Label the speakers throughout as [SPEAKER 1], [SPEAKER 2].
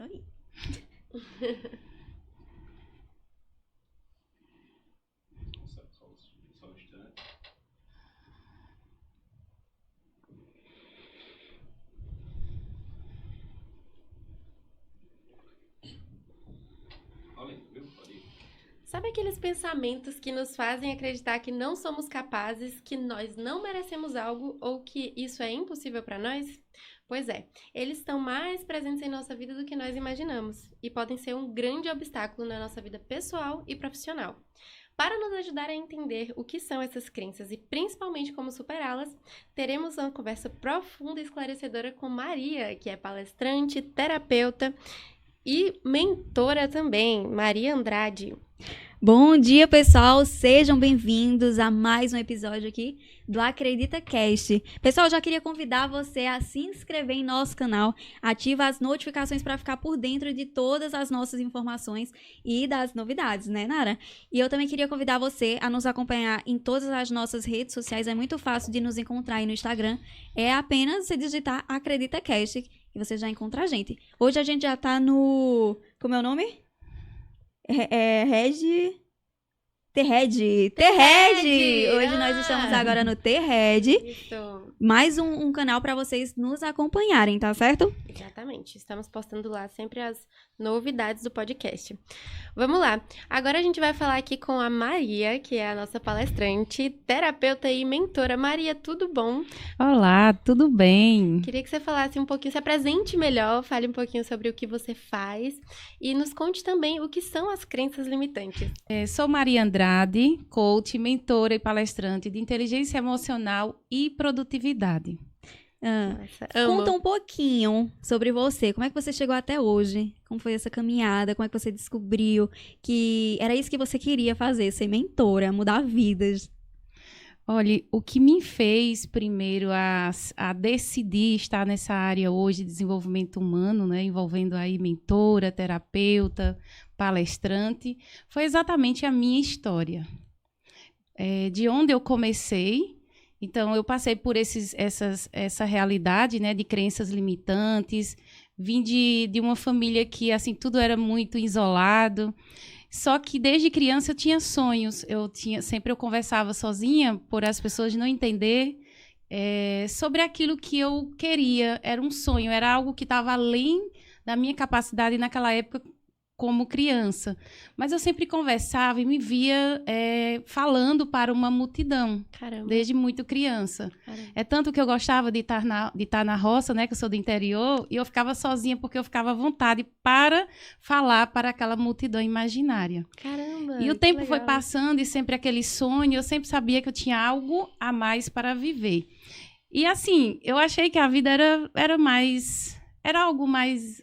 [SPEAKER 1] Isso aí.
[SPEAKER 2] Só um instante. Olha, viu? Pode ir.
[SPEAKER 3] Sabe aqueles pensamentos que nos fazem acreditar que não somos capazes, que nós não merecemos algo ou que isso é impossível para nós? Pois é, eles estão mais presentes em nossa vida do que nós imaginamos e podem ser um grande obstáculo na nossa vida pessoal e profissional. Para nos ajudar a entender o que são essas crenças e principalmente como superá-las, teremos uma conversa profunda e esclarecedora com Maria, que é palestrante, terapeuta e mentora também, Maria Andrade.
[SPEAKER 1] Bom dia, pessoal. Sejam bem-vindos a mais um episódio aqui do Acredita Cast. Pessoal, já queria convidar você a se inscrever em nosso canal, ativa as notificações para ficar por dentro de todas as nossas informações e das novidades, né, Nara? E eu também queria convidar você a nos acompanhar em todas as nossas redes sociais. É muito fácil de nos encontrar aí no Instagram. É apenas você digitar Acredita Cast e você já encontra a gente. Hoje a gente já tá no... Como é o nome? T-Red. Hoje nós estamos agora no T-Red.
[SPEAKER 3] Isso,
[SPEAKER 1] Mais um canal para vocês nos acompanharem, tá certo?
[SPEAKER 3] exatamente. Estamos postando lá sempre as novidades do podcast. Vamos lá. Agora a gente vai falar aqui com a Maria, que é a nossa palestrante, terapeuta e mentora. Maria, tudo bom?
[SPEAKER 4] Olá, tudo bem?
[SPEAKER 3] Queria que você falasse um pouquinho, se apresente melhor, fale um pouquinho sobre o que você faz e nos conte também o que são as crenças limitantes.
[SPEAKER 4] Sou Maria Andrade, coach, mentora e palestrante de inteligência emocional e produtividade.
[SPEAKER 3] Nossa, amo.
[SPEAKER 1] Conta um pouquinho sobre você. Como é que você chegou até hoje? Como foi essa caminhada? Como é que você descobriu que era isso que você queria fazer, ser mentora, mudar vidas?
[SPEAKER 4] Olha, o que me fez primeiro a decidir estar nessa área hoje de desenvolvimento humano, né, envolvendo aí mentora, terapeuta, palestrante, foi exatamente a minha história. De onde eu comecei. Então, eu passei por essa realidade, né, de crenças limitantes. Vim de uma família que, assim, tudo era muito isolado. Só que, desde criança, eu tinha sonhos. Sempre eu conversava sozinha, por as pessoas não entender sobre aquilo que eu queria. Era um sonho, era algo que estava além da minha capacidade naquela época, como criança. Mas eu sempre conversava e me via falando para uma multidão.
[SPEAKER 3] Caramba.
[SPEAKER 4] Desde muito criança.
[SPEAKER 3] Caramba.
[SPEAKER 4] É tanto que eu gostava de estar na roça, né, que eu sou do interior, e eu ficava sozinha porque eu ficava à vontade para falar para aquela multidão imaginária.
[SPEAKER 3] Caramba,
[SPEAKER 4] E o
[SPEAKER 3] que
[SPEAKER 4] tempo foi
[SPEAKER 3] legal.
[SPEAKER 4] passando e sempre aquele sonho, eu sempre sabia que eu tinha algo a mais para viver. E assim, eu achei que a vida era algo mais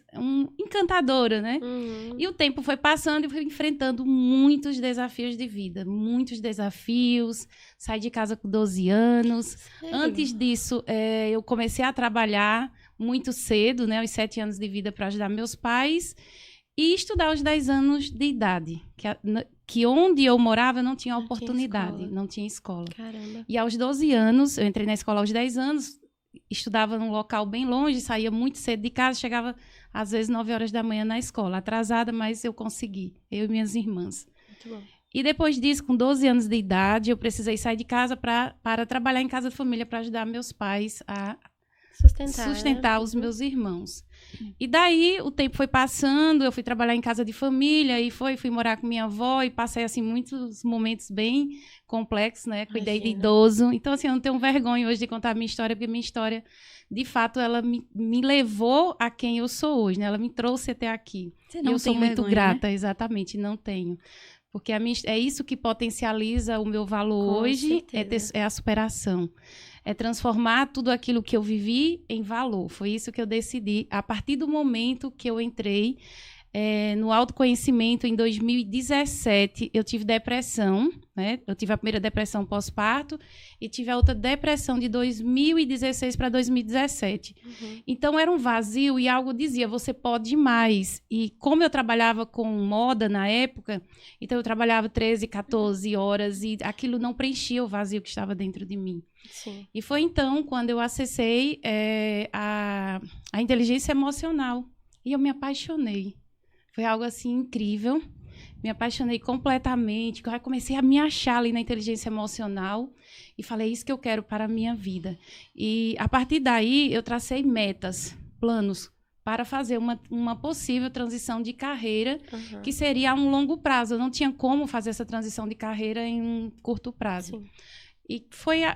[SPEAKER 4] encantadora, né?
[SPEAKER 3] Uhum.
[SPEAKER 4] E o tempo foi passando e eu fui enfrentando muitos desafios de vida. Muitos desafios. Saí de casa com 12 anos.
[SPEAKER 3] Sério?
[SPEAKER 4] Antes disso, eu comecei a trabalhar muito cedo, né? Aos 7 anos de vida para ajudar meus pais. E estudar aos 10 anos de idade. Que onde eu morava eu não tinha oportunidade. Não tinha escola.
[SPEAKER 3] Caramba.
[SPEAKER 4] E aos 12 anos, eu entrei na escola aos 10 anos. Estudava num local bem longe, saía muito cedo de casa, chegava às vezes 9 horas da manhã na escola, atrasada, mas eu consegui, eu e minhas irmãs.
[SPEAKER 3] Muito bom.
[SPEAKER 4] E depois disso, com 12 anos de idade, eu precisei sair de casa para trabalhar em casa de família, para ajudar meus pais a sustentar
[SPEAKER 3] né?
[SPEAKER 4] os meus irmãos. E daí o tempo foi passando, eu fui trabalhar em casa de família e fui morar com minha avó e passei assim muitos momentos bem complexos, né? Cuidei de
[SPEAKER 3] Imagina.
[SPEAKER 4] idoso. Então assim, eu não tenho vergonha hoje de contar a minha história, porque minha história, de fato, ela me levou a quem eu sou hoje, né? Ela me trouxe até aqui.
[SPEAKER 1] Você
[SPEAKER 4] E
[SPEAKER 1] não
[SPEAKER 4] eu sou
[SPEAKER 1] tem
[SPEAKER 4] muito
[SPEAKER 1] vergonha,
[SPEAKER 4] grata,
[SPEAKER 1] né?
[SPEAKER 4] exatamente, não tenho. Porque é isso que potencializa o meu valor
[SPEAKER 3] Com
[SPEAKER 4] hoje,
[SPEAKER 3] certeza.
[SPEAKER 4] é a superação. É transformar tudo aquilo que eu vivi em valor. Foi isso que eu decidi. A partir do momento que eu entrei no autoconhecimento, em 2017, eu tive depressão, né? Eu tive a primeira depressão pós-parto e tive a outra depressão de 2016 para 2017.
[SPEAKER 3] Uhum.
[SPEAKER 4] Então, era um vazio e algo dizia, você pode mais. E como eu trabalhava com moda na época, então eu trabalhava 13, 14 horas e aquilo não preenchia o vazio que estava dentro de mim.
[SPEAKER 3] Sim.
[SPEAKER 4] E foi então quando eu acessei a inteligência emocional. E eu me apaixonei. Foi algo assim incrível. Me apaixonei completamente. Eu comecei a me achar ali na inteligência emocional e falei, isso que eu quero para a minha vida. E a partir daí eu tracei metas, planos para fazer uma possível transição de carreira, que seria a um longo prazo. Eu não tinha como fazer essa transição de carreira em um curto prazo.
[SPEAKER 3] Sim.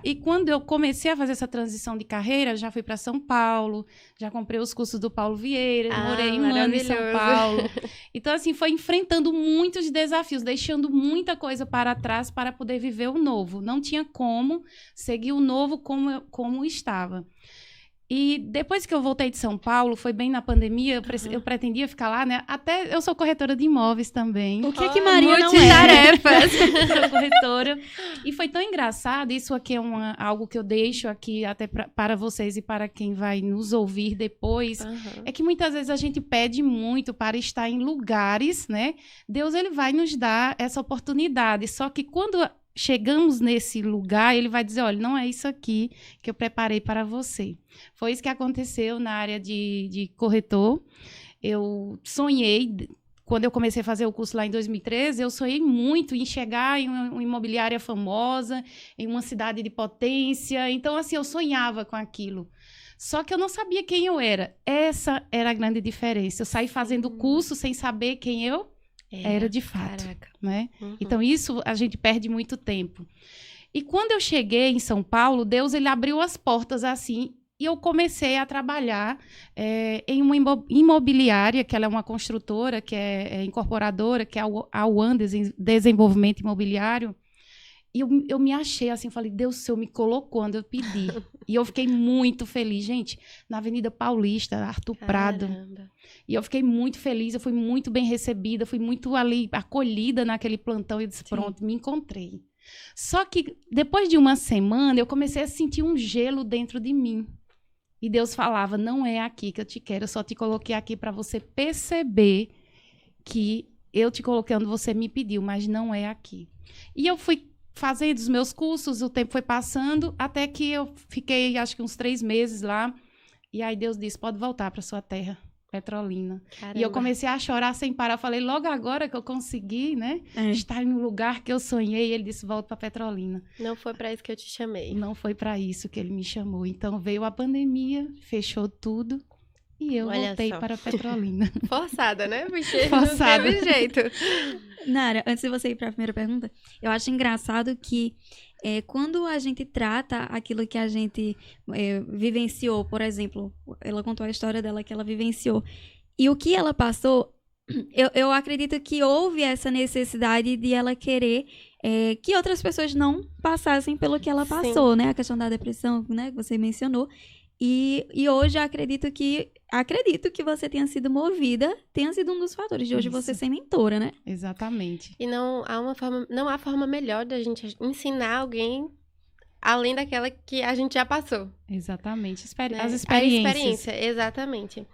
[SPEAKER 4] E quando eu comecei a fazer essa transição de carreira, já fui para São Paulo, já comprei os cursos do Paulo Vieira, morei um ano em São Paulo. Então, assim, foi enfrentando muitos desafios, deixando muita coisa para trás para poder viver o novo. Não tinha como seguir o novo como estava. E depois que eu voltei de São Paulo, foi bem na pandemia, eu pretendia ficar lá, né? Até eu sou corretora de imóveis também.
[SPEAKER 1] O que Maria não é?
[SPEAKER 3] Multitarefas.
[SPEAKER 4] Sou corretora. E foi tão engraçado, isso aqui é algo que eu deixo aqui até para vocês e para quem vai nos ouvir depois, é que muitas vezes a gente pede muito para estar em lugares, né? Deus, ele vai nos dar essa oportunidade, só que quando chegamos nesse lugar, ele vai dizer, olha, não é isso aqui que eu preparei para você. Foi isso que aconteceu na área de corretor. Eu sonhei, quando eu comecei a fazer o curso lá em 2013, eu sonhei muito em chegar em uma imobiliária famosa, em uma cidade de potência. Então, assim, eu sonhava com aquilo. Só que eu não sabia quem eu era. Essa era a grande diferença. Eu saí fazendo o curso sem saber quem eu era de fato, né? Então, isso a gente perde muito tempo. E quando eu cheguei em São Paulo, Deus, ele abriu as portas assim, e eu comecei a trabalhar em uma imobiliária, que ela é uma construtora, que é incorporadora, que é a UAN Desenvolvimento Imobiliário. E eu me achei assim, falei, Deus, o Senhor me colocou quando eu pedi. E eu fiquei muito feliz. Gente, na Avenida Paulista, Arthur Prado. E eu fiquei muito feliz, eu fui muito bem recebida, fui muito ali acolhida naquele plantão. E disse, pronto, me encontrei. Só que depois de uma semana, eu comecei a sentir um gelo dentro de mim. E Deus falava, não é aqui que eu te quero, eu só te coloquei aqui para você perceber que eu te coloquei onde você me pediu, mas não é aqui. E eu fui fazendo os meus cursos, o tempo foi passando, até que eu fiquei, acho que uns 3 meses lá. E aí Deus disse, pode voltar para sua terra, Petrolina. Caramba. E eu comecei a chorar sem parar. Falei, logo agora que eu consegui, né? Estar em um lugar que eu sonhei. Ele disse, volta para Petrolina.
[SPEAKER 3] Não foi para isso que eu te chamei.
[SPEAKER 4] Não foi para isso que ele me chamou. Então veio a pandemia, fechou tudo. E eu voltei para Petrolina.
[SPEAKER 3] Forçada, né? Porque
[SPEAKER 4] Forçada.
[SPEAKER 3] não teve jeito.
[SPEAKER 1] Nara, antes de você ir para a primeira pergunta, eu acho engraçado que quando a gente trata aquilo que a gente vivenciou, por exemplo, ela contou a história dela que ela vivenciou, e o que ela passou, eu acredito que houve essa necessidade de ela querer que outras pessoas não passassem pelo que ela passou, né? A questão da depressão, né? Que você mencionou. E hoje acredito que você tenha sido movida, tenha sido um dos fatores de hoje você ser mentora, né?
[SPEAKER 4] Exatamente.
[SPEAKER 3] E não há forma melhor da gente ensinar alguém além daquela que a gente já passou.
[SPEAKER 4] Exatamente.
[SPEAKER 3] Né?
[SPEAKER 4] As experiências.
[SPEAKER 3] A experiência, exatamente.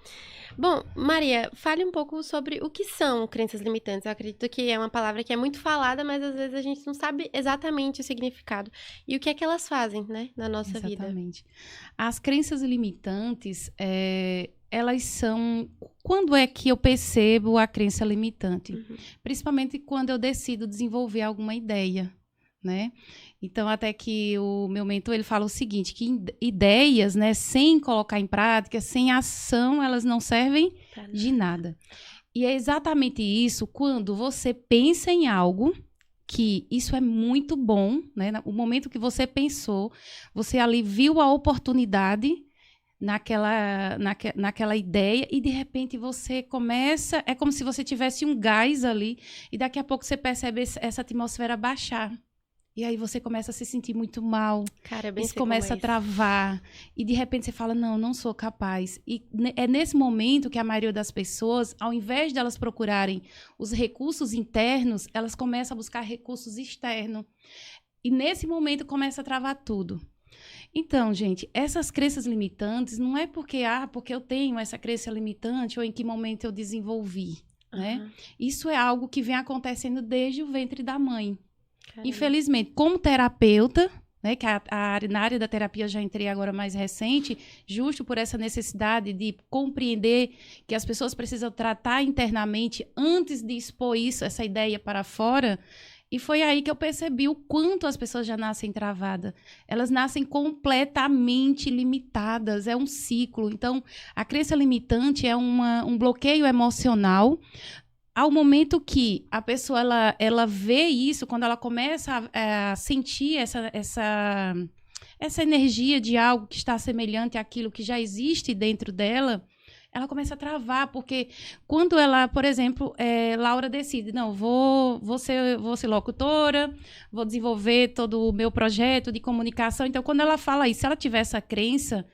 [SPEAKER 3] Bom, Maria, fale um pouco sobre o que são crenças limitantes. Eu acredito que é uma palavra que é muito falada, mas às vezes a gente não sabe exatamente o significado. E o que é que elas fazem, né, na nossa vida.
[SPEAKER 4] Exatamente. As crenças limitantes, elas são... Quando é que eu percebo a crença limitante? Principalmente quando eu decido desenvolver alguma ideia, né? Então, até que o meu mentor, ele fala o seguinte, que ideias, né, sem colocar em prática, sem ação, elas não servem de nada. E é exatamente isso, quando você pensa em algo, que isso é muito bom, né? O momento que você pensou, você ali viu a oportunidade naquela ideia e, de repente, você começa... É como se você tivesse um gás ali e daqui a pouco você percebe essa atmosfera baixar. E aí você começa a se sentir muito mal.
[SPEAKER 3] Cara, bem
[SPEAKER 4] isso começa a travar. E de repente você fala, não sou capaz. E é nesse momento que a maioria das pessoas, ao invés de elas procurarem os recursos internos, elas começam a buscar recursos externos. E nesse momento começa a travar tudo. Então, gente, essas crenças limitantes não é porque eu tenho essa crença limitante ou em que momento eu desenvolvi, né? Isso é algo que vem acontecendo desde o ventre da mãe. Caramba. Infelizmente, como terapeuta, né, que na área da terapia eu já entrei agora mais recente, justo por essa necessidade de compreender que as pessoas precisam tratar internamente antes de expor isso, essa ideia para fora. E foi aí que eu percebi o quanto as pessoas já nascem travadas. Elas nascem completamente limitadas, é um ciclo. Então, a crença limitante é um bloqueio emocional. Ao momento que a pessoa ela vê isso, quando ela começa a sentir essa energia de algo que está semelhante àquilo que já existe dentro dela, ela começa a travar, porque quando ela, por exemplo, Laura decide, não, vou ser locutora, vou desenvolver todo o meu projeto de comunicação. Então, quando ela fala isso, se ela tiver essa crença,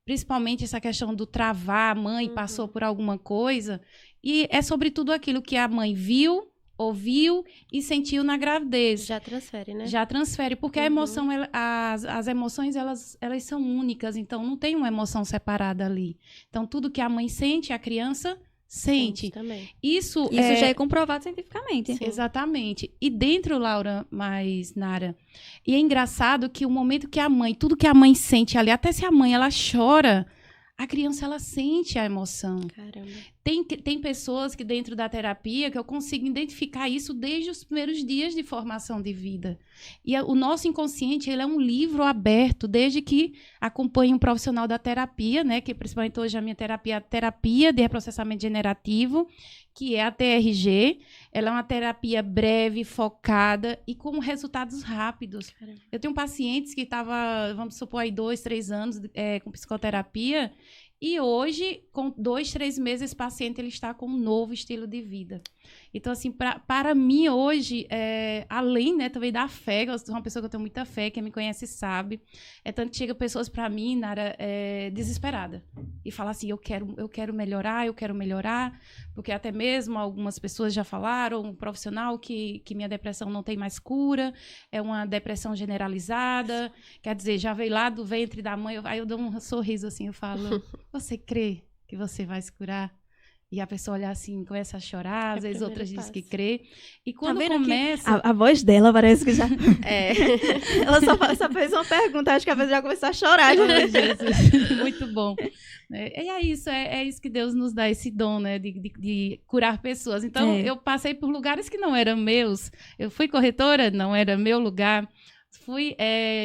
[SPEAKER 4] principalmente essa questão do travar, a mãe passou por alguma coisa, e é sobre tudo aquilo que a mãe viu, ouviu e sentiu na gravidez.
[SPEAKER 3] Já transfere, né?
[SPEAKER 4] Já transfere, porque a emoção, as emoções, elas são únicas, então não tem uma emoção separada ali. Então, tudo que a mãe sente, a criança sente.
[SPEAKER 3] Também.
[SPEAKER 1] Isso já é comprovado cientificamente.
[SPEAKER 4] Sim. Exatamente. E dentro, Laura, mais Nara, e é engraçado que o momento que a mãe, tudo que a mãe sente ali, até se a mãe, ela chora, a criança, ela sente a emoção.
[SPEAKER 3] Caramba.
[SPEAKER 4] Tem pessoas que dentro da terapia que eu consigo identificar isso desde os primeiros dias de formação de vida. E o nosso inconsciente, ele é um livro aberto desde que acompanho um profissional da terapia, né, que principalmente hoje a minha terapia é a terapia de reprocessamento generativo, que é a TRG. Ela é uma terapia breve, focada e com resultados rápidos.
[SPEAKER 3] Caramba.
[SPEAKER 4] Eu tenho pacientes que estavam, vamos supor, aí 2, 3 anos com psicoterapia. E hoje, com 2, 3 meses, esse paciente ele está com um novo estilo de vida. Então, assim, para mim hoje, além, né, também da fé, eu sou uma pessoa que eu tenho muita fé, quem me conhece sabe, tanto que chega pessoas para mim, Nara, desesperada, e fala assim, eu quero melhorar, porque até mesmo algumas pessoas já falaram, um profissional, que minha depressão não tem mais cura, é uma depressão generalizada, quer dizer, já veio lá do ventre da mãe, aí eu dou um sorriso assim, eu falo, você crê que você vai se curar? E a pessoa olha assim, começa a chorar, às vezes outras dizem que crê. E quando começa...
[SPEAKER 1] A voz dela parece que já... Ela só fez uma pergunta, acho que a pessoa já começou a chorar.
[SPEAKER 4] Ai, Jesus, muito bom. E é isso que Deus nos dá, esse dom, né, de curar pessoas. Então, eu passei por lugares que não eram meus. Eu fui corretora, não era meu lugar.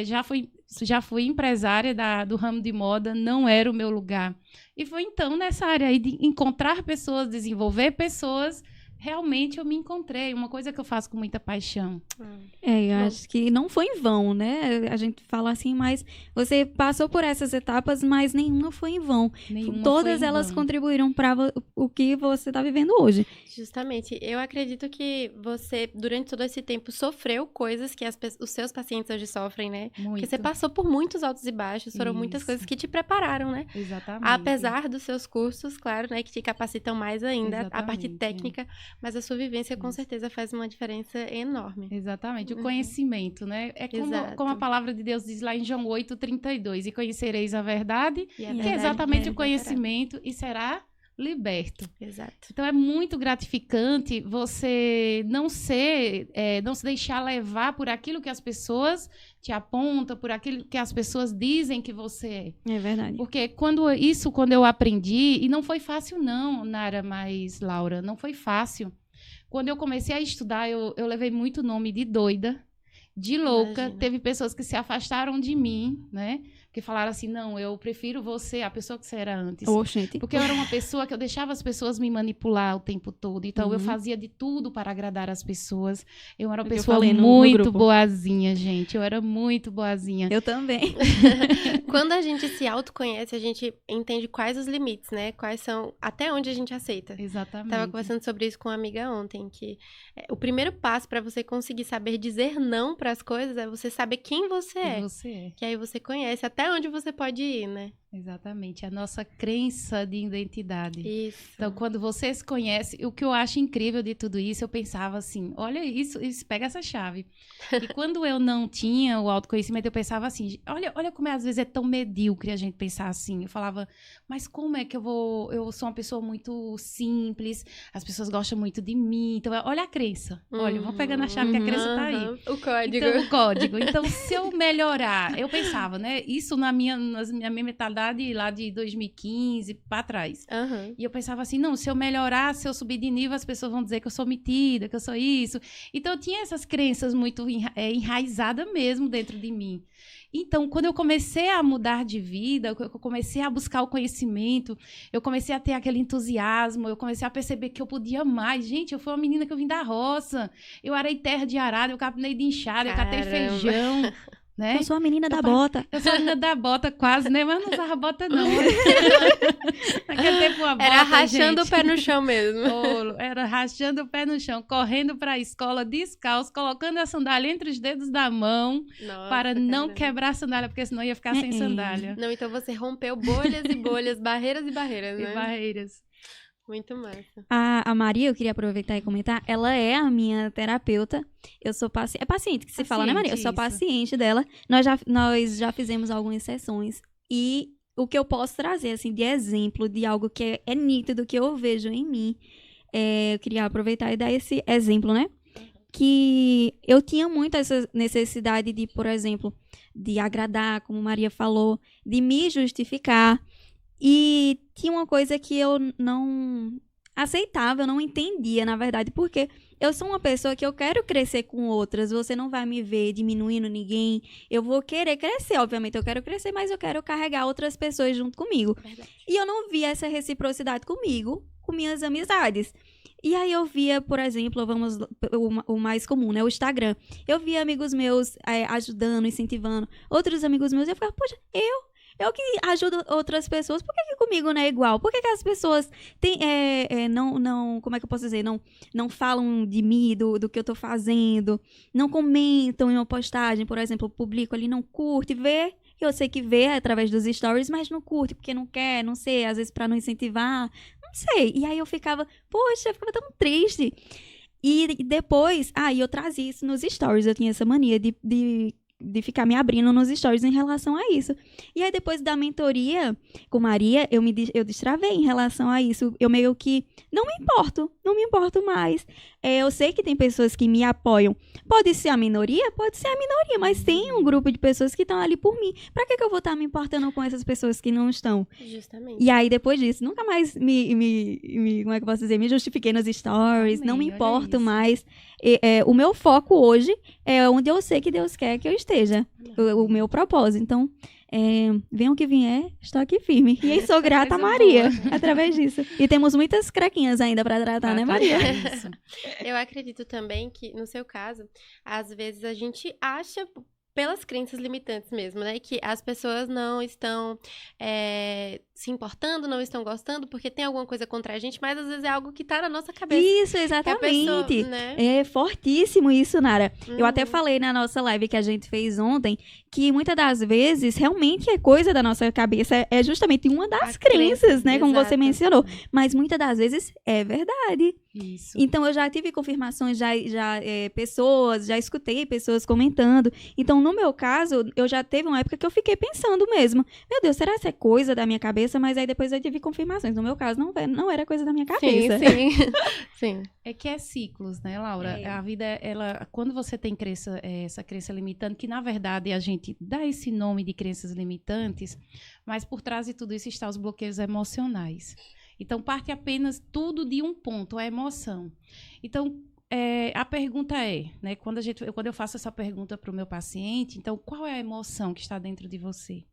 [SPEAKER 4] Já fui empresária do ramo de moda, não era o meu lugar. E foi então nessa área aí de encontrar pessoas, desenvolver pessoas, realmente eu me encontrei. Uma coisa que eu faço com muita paixão.
[SPEAKER 1] Eu acho que não foi em vão, né? A gente fala assim, mas você passou por essas etapas, mas nenhuma foi em vão. Todas elas contribuíram para o que você está vivendo hoje.
[SPEAKER 3] Justamente. Eu acredito que você, durante todo esse tempo, sofreu coisas que os seus pacientes hoje sofrem, né?
[SPEAKER 4] Muito.
[SPEAKER 3] Porque você passou por muitos altos e baixos, foram muitas coisas que te prepararam, né?
[SPEAKER 4] Exatamente.
[SPEAKER 3] Apesar dos seus cursos, claro, né? Que te capacitam mais ainda, a parte técnica, mas a sua vivência com certeza faz uma diferença enorme.
[SPEAKER 4] Exatamente, o conhecimento, né? É como a palavra de Deus diz lá em João 8:32, e conhecereis a verdade, que é exatamente o conhecimento, e será liberto.
[SPEAKER 3] Exato.
[SPEAKER 4] Então é muito gratificante você não se deixar levar por aquilo que as pessoas te apontam, por aquilo que as pessoas dizem que você é.
[SPEAKER 1] É verdade.
[SPEAKER 4] Porque quando eu aprendi, e não foi fácil não, Nara, mas Laura, não foi fácil. Quando eu comecei a estudar, eu levei muito nome de doida, de louca.
[SPEAKER 3] Imagina.
[SPEAKER 4] Teve pessoas que se afastaram de mim, né? Que falaram assim, não, eu prefiro você, a pessoa que você era antes.
[SPEAKER 1] Gente.
[SPEAKER 4] Porque eu era uma pessoa que eu deixava as pessoas me manipular o tempo todo. Então, eu fazia de tudo para agradar as pessoas. Eu era uma pessoa muito boazinha, gente. Eu era muito boazinha.
[SPEAKER 1] Eu também.
[SPEAKER 3] Quando a gente se autoconhece, a gente entende quais os limites, né? Quais são, até onde a gente aceita.
[SPEAKER 4] Exatamente.
[SPEAKER 3] Tava conversando sobre isso com uma amiga ontem, que o primeiro passo para você conseguir saber dizer não para as coisas é você saber quem você é.
[SPEAKER 4] Você é.
[SPEAKER 3] Que aí você conhece até onde você pode ir, né?
[SPEAKER 4] Exatamente, a nossa crença de identidade.
[SPEAKER 3] Isso.
[SPEAKER 4] Então, quando você se conhece, o que eu acho incrível de tudo isso, eu pensava assim, olha isso pega essa chave. E quando eu não tinha o autoconhecimento, eu pensava assim, olha como às vezes é tão medíocre a gente pensar assim. Eu falava, mas como é que eu sou uma pessoa muito simples, as pessoas gostam muito de mim. Então, olha a crença. Olha, eu vou pegando a chave que a crença tá aí.
[SPEAKER 3] O código.
[SPEAKER 4] Então, o código. Então, se eu melhorar, eu pensava, né? Isso na minha mentalidade lá de 2015 para trás. E eu pensava assim, não, se eu melhorar, se eu subir de nível, as pessoas vão dizer que eu sou metida, que eu sou isso. Então, eu tinha essas crenças muito enraizadas mesmo dentro de mim. Então, quando eu comecei a mudar de vida, eu comecei a buscar o conhecimento, eu comecei a ter aquele entusiasmo, eu comecei a perceber que eu podia mais. Gente, eu fui uma menina que eu vim da roça, eu arei terra de arado, eu capinei de enxada, eu catei feijão. Né?
[SPEAKER 1] Eu sou a menina da bota.
[SPEAKER 4] Eu sou a menina da bota quase, né? Mas não usava bota, não. Naquele tempo, uma bota,
[SPEAKER 3] era rachando
[SPEAKER 4] gente.
[SPEAKER 3] o pé no chão mesmo.
[SPEAKER 4] Era rachando o pé no chão, correndo para a escola descalço, colocando a sandália entre os dedos da mão.
[SPEAKER 3] Nossa,
[SPEAKER 4] para não quebrar a sandália, porque senão ia ficar sem sandália.
[SPEAKER 3] Não, então você rompeu bolhas e bolhas, barreiras e barreiras, né?
[SPEAKER 4] E barreiras.
[SPEAKER 3] Muito massa.
[SPEAKER 1] A Maria, eu queria aproveitar e comentar, ela é a minha terapeuta. Eu sou paciente. É paciente que se fala, né, Maria? Eu sou
[SPEAKER 4] isso.
[SPEAKER 1] paciente dela. Nós já fizemos algumas sessões. E o que eu posso trazer, assim, de exemplo, de algo que é nítido, que eu vejo em mim, eu queria aproveitar e dar esse exemplo, né? Que eu tinha muito essa necessidade de, por exemplo, de agradar, como Maria falou, de me justificar. E tinha uma coisa que eu não aceitava, eu não entendia, na verdade, porque eu sou uma pessoa que eu quero crescer com outras, você não vai me ver diminuindo ninguém, eu vou querer crescer, obviamente eu quero crescer, mas eu quero carregar outras pessoas junto comigo.
[SPEAKER 3] Verdade.
[SPEAKER 1] E eu não via essa reciprocidade comigo, com minhas amizades. E aí eu via, por exemplo, o mais comum, né, o Instagram. Eu via amigos meus ajudando, incentivando, outros amigos meus, e eu ficava, poxa, eu que ajudo outras pessoas, por que comigo não é igual? Por que as pessoas não, como é que eu posso dizer? Não falam de mim, do que eu tô fazendo, não comentam em uma postagem, por exemplo, eu publico ali, não curte, vê, eu sei que vê através dos stories, mas não curte, porque não quer, não sei, às vezes pra não incentivar, não sei. E aí eu ficava, poxa, eu ficava tão triste. E depois, eu trazia isso nos stories, eu tinha essa mania de ficar me abrindo nos stories em relação a isso. E aí, depois da mentoria com Maria, eu destravei em relação a isso. Eu meio que não me importo mais. Eu sei que tem pessoas que me apoiam. Pode ser a minoria, mas tem um grupo de pessoas que estão ali por mim. Pra que eu vou estar me importando com essas pessoas que não estão?
[SPEAKER 3] Justamente.
[SPEAKER 1] E aí, depois disso, nunca mais como é que eu posso dizer? Me justifiquei nos stories,
[SPEAKER 4] Amém,
[SPEAKER 1] não me
[SPEAKER 4] olha
[SPEAKER 1] importo
[SPEAKER 4] isso.
[SPEAKER 1] mais. O meu foco hoje é onde eu sei que Deus quer que eu esteja. O meu propósito. Então, venha o que vier, estou aqui firme. E aí, sou grata a
[SPEAKER 4] Coisa
[SPEAKER 1] Maria,
[SPEAKER 4] boa.
[SPEAKER 1] através disso. E temos muitas craquinhas ainda pra tratar, né, Maria?
[SPEAKER 4] Isso.
[SPEAKER 3] Eu acredito também que, no seu caso, às vezes a gente acha, pelas crenças limitantes mesmo, né? Que as pessoas não estão se importando, não estão gostando, porque tem alguma coisa contra a gente, mas às vezes é algo que tá na nossa cabeça.
[SPEAKER 1] Isso,
[SPEAKER 3] Que a
[SPEAKER 1] exatamente.
[SPEAKER 3] pessoa, né?
[SPEAKER 1] É fortíssimo isso, Nara. Eu até
[SPEAKER 3] Uhum.
[SPEAKER 1] falei na nossa live que a gente fez ontem que muitas das vezes realmente é coisa da nossa cabeça, é justamente uma das
[SPEAKER 3] A
[SPEAKER 1] crenças,
[SPEAKER 3] crença,
[SPEAKER 1] né? Como você
[SPEAKER 3] exato.
[SPEAKER 1] mencionou. Mas muitas das vezes é verdade.
[SPEAKER 4] Isso.
[SPEAKER 1] Então, eu já tive confirmações, pessoas, já escutei pessoas comentando. Então, no meu caso, eu já teve uma época que eu fiquei pensando mesmo. Meu Deus, será que é coisa da minha cabeça? Mas aí depois eu tive confirmações. No meu caso, não era coisa da minha cabeça.
[SPEAKER 3] Sim, sim. Sim.
[SPEAKER 4] É que é ciclos, né, Laura?
[SPEAKER 1] É.
[SPEAKER 4] A vida, quando você tem essa crença limitante, que na verdade a gente dá esse nome de crenças limitantes, mas por trás de tudo isso estão os bloqueios emocionais. Então, parte apenas tudo de um ponto, a emoção. Então, a pergunta né, quando eu faço essa pergunta para o meu paciente, então, qual é a emoção que está dentro de você?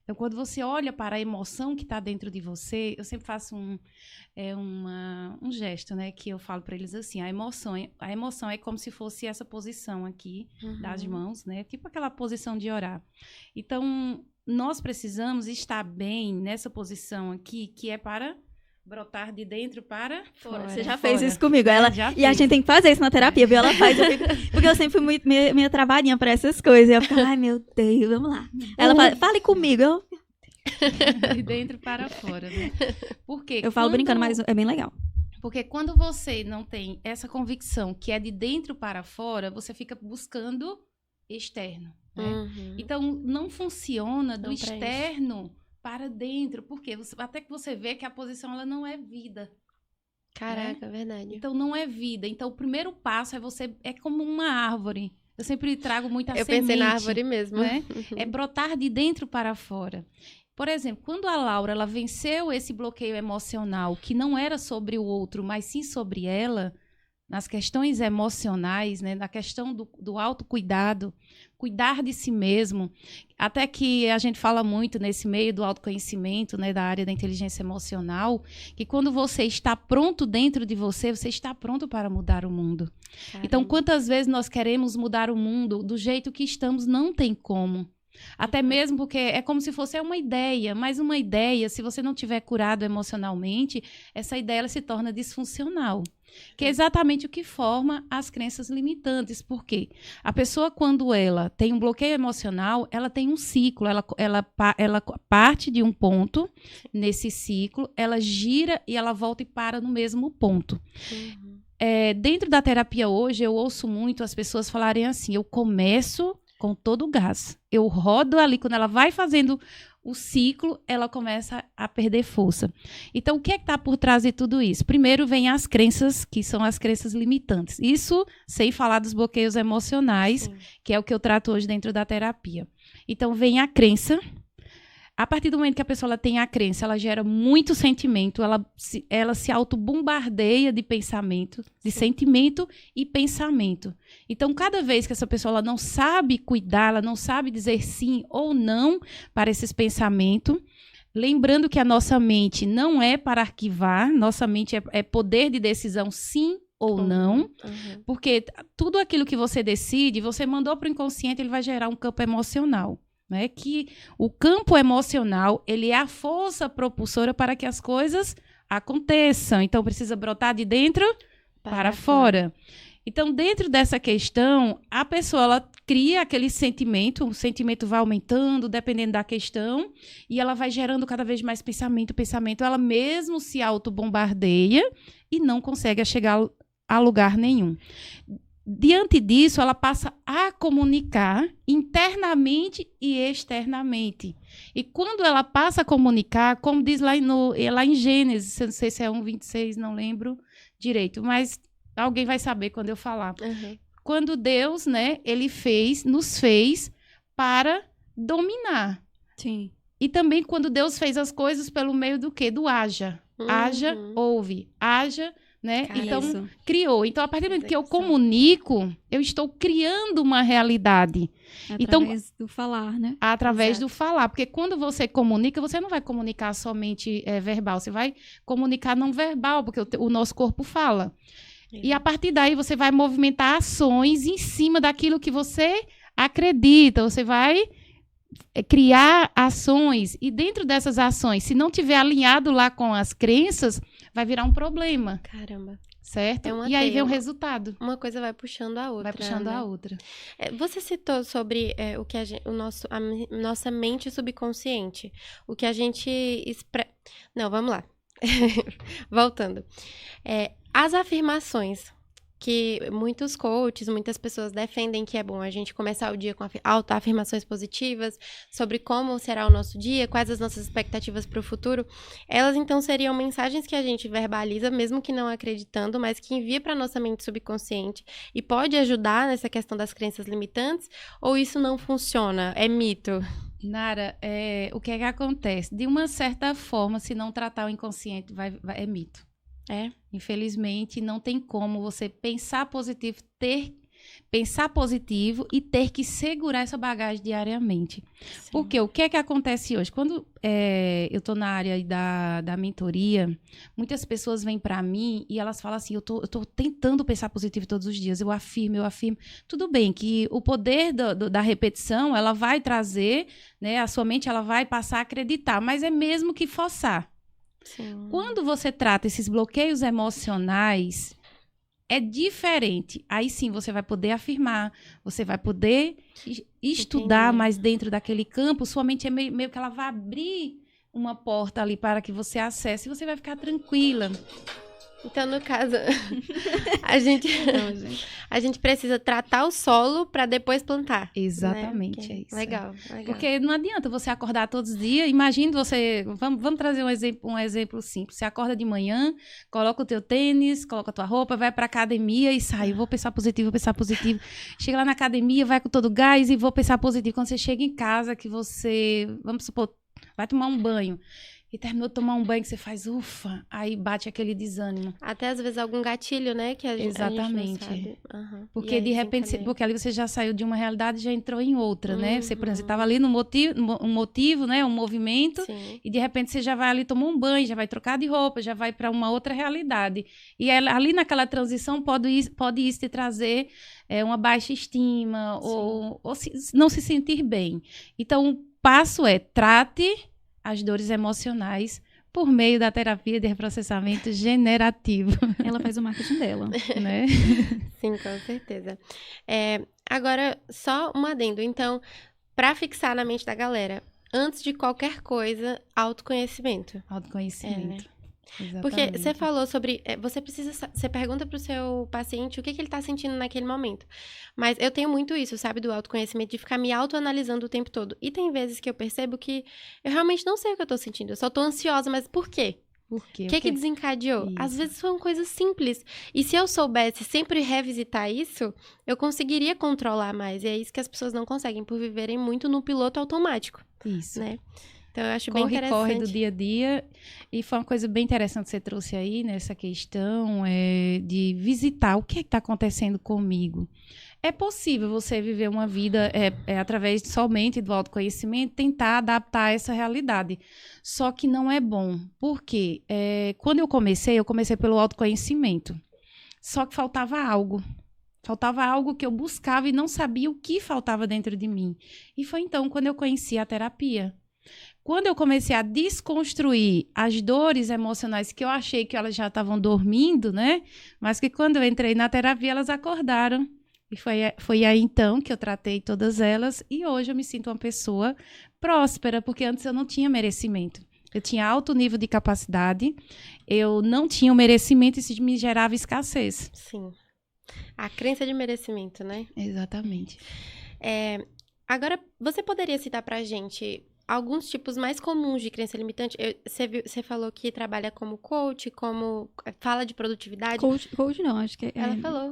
[SPEAKER 4] Então, quando você olha para a emoção que está dentro de você, eu sempre faço um gesto, né, que eu falo para eles assim, a emoção é como se fosse essa posição aqui das mãos, né, tipo aquela posição de orar. Então, nós precisamos estar bem nessa posição aqui, que é para brotar de dentro para fora.
[SPEAKER 1] Você já
[SPEAKER 4] Fora.
[SPEAKER 1] fez isso comigo.
[SPEAKER 4] Já
[SPEAKER 1] E a
[SPEAKER 4] fiz.
[SPEAKER 1] gente tem que fazer isso na terapia, viu? Ela faz. Porque eu sempre fui muito meio travadinha pra essas coisas. Eu ficava, ai, meu Deus, vamos lá. Ela fala, fale comigo.
[SPEAKER 4] De dentro para fora, né? Porque
[SPEAKER 1] Eu falo brincando, mas é bem legal.
[SPEAKER 4] Porque quando você não tem essa convicção que é de dentro para fora, você fica buscando externo, né?
[SPEAKER 3] Uhum.
[SPEAKER 4] Então, não funciona do
[SPEAKER 3] Não preenche.
[SPEAKER 4] externo para dentro. Porque até que você vê que a posição ela não é vida.
[SPEAKER 3] Caraca, verdade.
[SPEAKER 4] Então, não é vida. Então, o primeiro passo é como uma árvore. Eu sempre trago muita
[SPEAKER 3] Eu
[SPEAKER 4] semente.
[SPEAKER 3] pensei na árvore mesmo.
[SPEAKER 4] Né? É brotar de dentro para fora. Por exemplo, quando a Laura ela venceu esse bloqueio emocional, que não era sobre o outro, mas sim sobre ela, nas questões emocionais, né, na questão do autocuidado, cuidar de si mesmo, até que a gente fala muito nesse meio do autoconhecimento, né, da área da inteligência emocional, que quando você está pronto dentro de você, você está pronto para mudar o mundo.
[SPEAKER 3] Caramba.
[SPEAKER 4] Então, quantas vezes nós queremos mudar o mundo do jeito que estamos, não tem como. Até mesmo porque é como se fosse uma ideia, mas uma ideia, se você não tiver curado emocionalmente, essa ideia ela se torna disfuncional. Que é exatamente o que forma as crenças limitantes. Por quê? A pessoa, quando ela tem um bloqueio emocional, ela tem um ciclo, ela parte de um ponto nesse ciclo, ela gira e ela volta e para no mesmo ponto.
[SPEAKER 3] Uhum.
[SPEAKER 4] Dentro da terapia hoje, eu ouço muito as pessoas falarem assim, eu começo com todo o gás. Eu rodo ali, quando ela vai fazendo o ciclo, ela começa a perder força. Então, o que é que está por trás de tudo isso? Primeiro vem as crenças, que são as crenças limitantes. Isso sem falar dos bloqueios emocionais,
[SPEAKER 3] Sim.
[SPEAKER 4] que é o que eu trato hoje dentro da terapia. Então, vem a crença. A partir do momento que a pessoa ela tem a crença, ela gera muito sentimento, ela se autobombardeia de pensamento, de sentimento e pensamento. Então, cada vez que essa pessoa ela não sabe cuidar, ela não sabe dizer sim ou não para esses pensamentos, lembrando que a nossa mente não é para arquivar, nossa mente é poder de decisão sim ou não,
[SPEAKER 3] Uhum.
[SPEAKER 4] porque tudo aquilo que você decide, você mandou para o inconsciente, ele vai gerar um campo emocional. Né, que o campo emocional ele é a força propulsora para que as coisas aconteçam. Então, precisa brotar de dentro para fora. Então, dentro dessa questão, a pessoa ela cria aquele sentimento, o sentimento vai aumentando, dependendo da questão, e ela vai gerando cada vez mais pensamento. Ela mesmo se autobombardeia e não consegue chegar a lugar nenhum. Diante disso, ela passa a comunicar internamente e externamente. E quando ela passa a comunicar, como diz lá em Gênesis, não sei se é 1:26, não lembro direito, mas alguém vai saber quando eu falar.
[SPEAKER 3] Uhum.
[SPEAKER 4] Quando Deus, né, ele nos fez para dominar.
[SPEAKER 1] Sim.
[SPEAKER 4] E também quando Deus fez as coisas pelo meio do quê? Do haja. Haja, ouve. Haja, né? Então,
[SPEAKER 1] Isso.
[SPEAKER 4] criou. Então, a partir do momento que eu comunico, eu estou criando uma realidade.
[SPEAKER 1] Através do falar, né?
[SPEAKER 4] Através
[SPEAKER 3] Exato.
[SPEAKER 4] do falar. Porque quando você comunica, você não vai comunicar somente verbal. Você vai comunicar não verbal, porque o nosso corpo fala. E a partir daí, você vai movimentar ações em cima daquilo que você acredita. Você vai criar ações. E dentro dessas ações, se não tiver alinhado lá com as crenças, vai virar um problema.
[SPEAKER 3] Caramba.
[SPEAKER 4] Certo?
[SPEAKER 3] É uma
[SPEAKER 4] E aí
[SPEAKER 3] teia,
[SPEAKER 4] vem o resultado.
[SPEAKER 3] Uma coisa vai puxando a outra.
[SPEAKER 4] Vai puxando
[SPEAKER 3] né?
[SPEAKER 4] a outra.
[SPEAKER 3] Você citou sobre o que a nossa mente subconsciente. O que a gente Não, vamos lá. Voltando. As afirmações que muitos coaches, muitas pessoas defendem que é bom a gente começar o dia com autoafirmações positivas sobre como será o nosso dia, quais as nossas expectativas para o futuro. Elas, então, seriam mensagens que a gente verbaliza, mesmo que não acreditando, mas que envia para nossa mente subconsciente e pode ajudar nessa questão das crenças limitantes? Ou isso não funciona? É mito?
[SPEAKER 4] Nara, o que é que acontece? De uma certa forma, se não tratar o inconsciente, é mito. Infelizmente, não tem como você pensar positivo e ter que segurar essa bagagem diariamente.
[SPEAKER 3] Sim.
[SPEAKER 4] Porque o que é que acontece hoje? Quando eu estou na área da mentoria, muitas pessoas vêm para mim e elas falam assim, eu tô tentando pensar positivo todos os dias, eu afirmo. Tudo bem que o poder da repetição, ela vai trazer, né, a sua mente ela vai passar a acreditar, mas é mesmo que forçar.
[SPEAKER 3] Sim.
[SPEAKER 4] Quando você trata esses bloqueios emocionais, é diferente. Aí sim, você vai poder afirmar, você vai poder estudar
[SPEAKER 3] Entendi.
[SPEAKER 4] mais dentro daquele campo. Sua mente é meio que ela vai abrir uma porta ali para que você acesse e você vai ficar tranquila.
[SPEAKER 3] Então, no caso, a gente precisa tratar o solo para depois plantar.
[SPEAKER 4] Exatamente,
[SPEAKER 3] Né?
[SPEAKER 4] é isso.
[SPEAKER 3] Legal.
[SPEAKER 4] Porque não adianta você acordar todos os dias. Imagine você... Vamos trazer um exemplo simples. Você acorda de manhã, coloca o teu tênis, coloca a tua roupa, vai pra academia e sai. Vou pensar positivo, vou pensar positivo. Chega lá na academia, vai com todo gás e vou pensar positivo. Quando você chega em casa, que você... Vamos supor, vai tomar um banho. E terminou de tomar um banho que você faz, ufa, aí bate aquele desânimo.
[SPEAKER 3] Até às vezes algum gatilho, né? Que a gente
[SPEAKER 4] Exatamente.
[SPEAKER 3] não sabe. Uhum.
[SPEAKER 4] Porque de repente, porque ali você já saiu de uma realidade e já entrou em outra, né? Você, por exemplo, estava ali no motivo, né? Um movimento.
[SPEAKER 3] Sim.
[SPEAKER 4] E de repente você já vai ali tomar um banho, já vai trocar de roupa, já vai para uma outra realidade. E ali naquela transição pode isso te trazer uma baixa estima ou não se sentir bem. Então, o passo é trate as dores emocionais por meio da terapia de reprocessamento generativo.
[SPEAKER 1] Ela faz o marketing dela.
[SPEAKER 4] Né?
[SPEAKER 3] Sim, com certeza. Agora, só um adendo. Então, para fixar na mente da galera, antes de qualquer coisa, autoconhecimento.
[SPEAKER 4] Autoconhecimento.
[SPEAKER 3] Porque você falou sobre... Você pergunta pro seu paciente o que ele tá sentindo naquele momento. Mas eu tenho muito isso, sabe? Do autoconhecimento, de ficar me autoanalisando o tempo todo. E tem vezes que eu percebo que eu realmente não sei o que eu tô sentindo. Eu só tô ansiosa, mas por quê?
[SPEAKER 4] Por quê?
[SPEAKER 3] O que desencadeou?
[SPEAKER 4] Isso.
[SPEAKER 3] Às vezes são coisas simples. E se eu soubesse sempre revisitar isso, eu conseguiria controlar mais. E é isso que as pessoas não conseguem, por viverem muito no piloto automático.
[SPEAKER 4] Isso.
[SPEAKER 3] Né? Então, eu acho bem interessante.
[SPEAKER 4] Corre do dia a dia. E foi uma coisa bem interessante que você trouxe aí nessa questão de visitar o que está acontecendo comigo. É possível você viver uma vida através somente do autoconhecimento, tentar adaptar essa realidade. Só que não é bom. Por quê? Quando eu comecei pelo autoconhecimento. Só que faltava algo. Faltava algo que eu buscava e não sabia o que faltava dentro de mim. E foi então quando eu conheci a terapia. Quando eu comecei a desconstruir as dores emocionais que eu achei que elas já estavam dormindo, né? Mas que quando eu entrei na terapia, elas acordaram. E foi aí, então, que eu tratei todas elas. E hoje eu me sinto uma pessoa próspera, porque antes eu não tinha merecimento. Eu tinha alto nível de capacidade, eu não tinha o merecimento e isso me gerava escassez.
[SPEAKER 3] Sim. A crença de merecimento, né?
[SPEAKER 4] Exatamente.
[SPEAKER 3] Agora, você poderia citar pra gente alguns tipos mais comuns de crença limitante? Você falou que trabalha como coach, como fala de produtividade.
[SPEAKER 1] Coach não, acho que
[SPEAKER 3] Ela falou.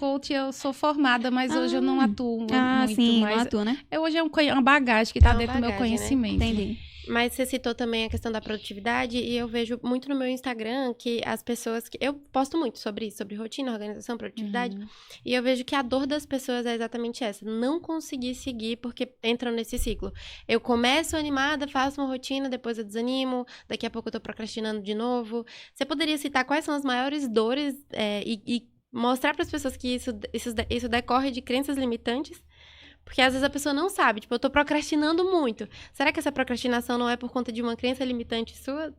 [SPEAKER 4] Coach eu sou formada, mas hoje eu não atuo muito.
[SPEAKER 1] Sim,
[SPEAKER 4] mas
[SPEAKER 1] não atua, né?
[SPEAKER 4] Hoje é uma bagagem que está dentro do meu conhecimento.
[SPEAKER 1] Né? Entendi.
[SPEAKER 3] Mas você citou também a questão da produtividade e eu vejo muito no meu Instagram que as pessoas... Eu posto muito sobre isso, sobre rotina, organização, produtividade. E eu vejo que a dor das pessoas é exatamente essa. Não conseguir seguir porque entram nesse ciclo. Eu começo animada, faço uma rotina, depois eu desanimo, daqui a pouco eu tô procrastinando de novo. Você poderia citar quais são as maiores dores e mostrar para as pessoas que isso decorre de crenças limitantes? Porque às vezes a pessoa não sabe, tipo, eu tô procrastinando muito. Será que essa procrastinação não é por conta de uma crença limitante sua?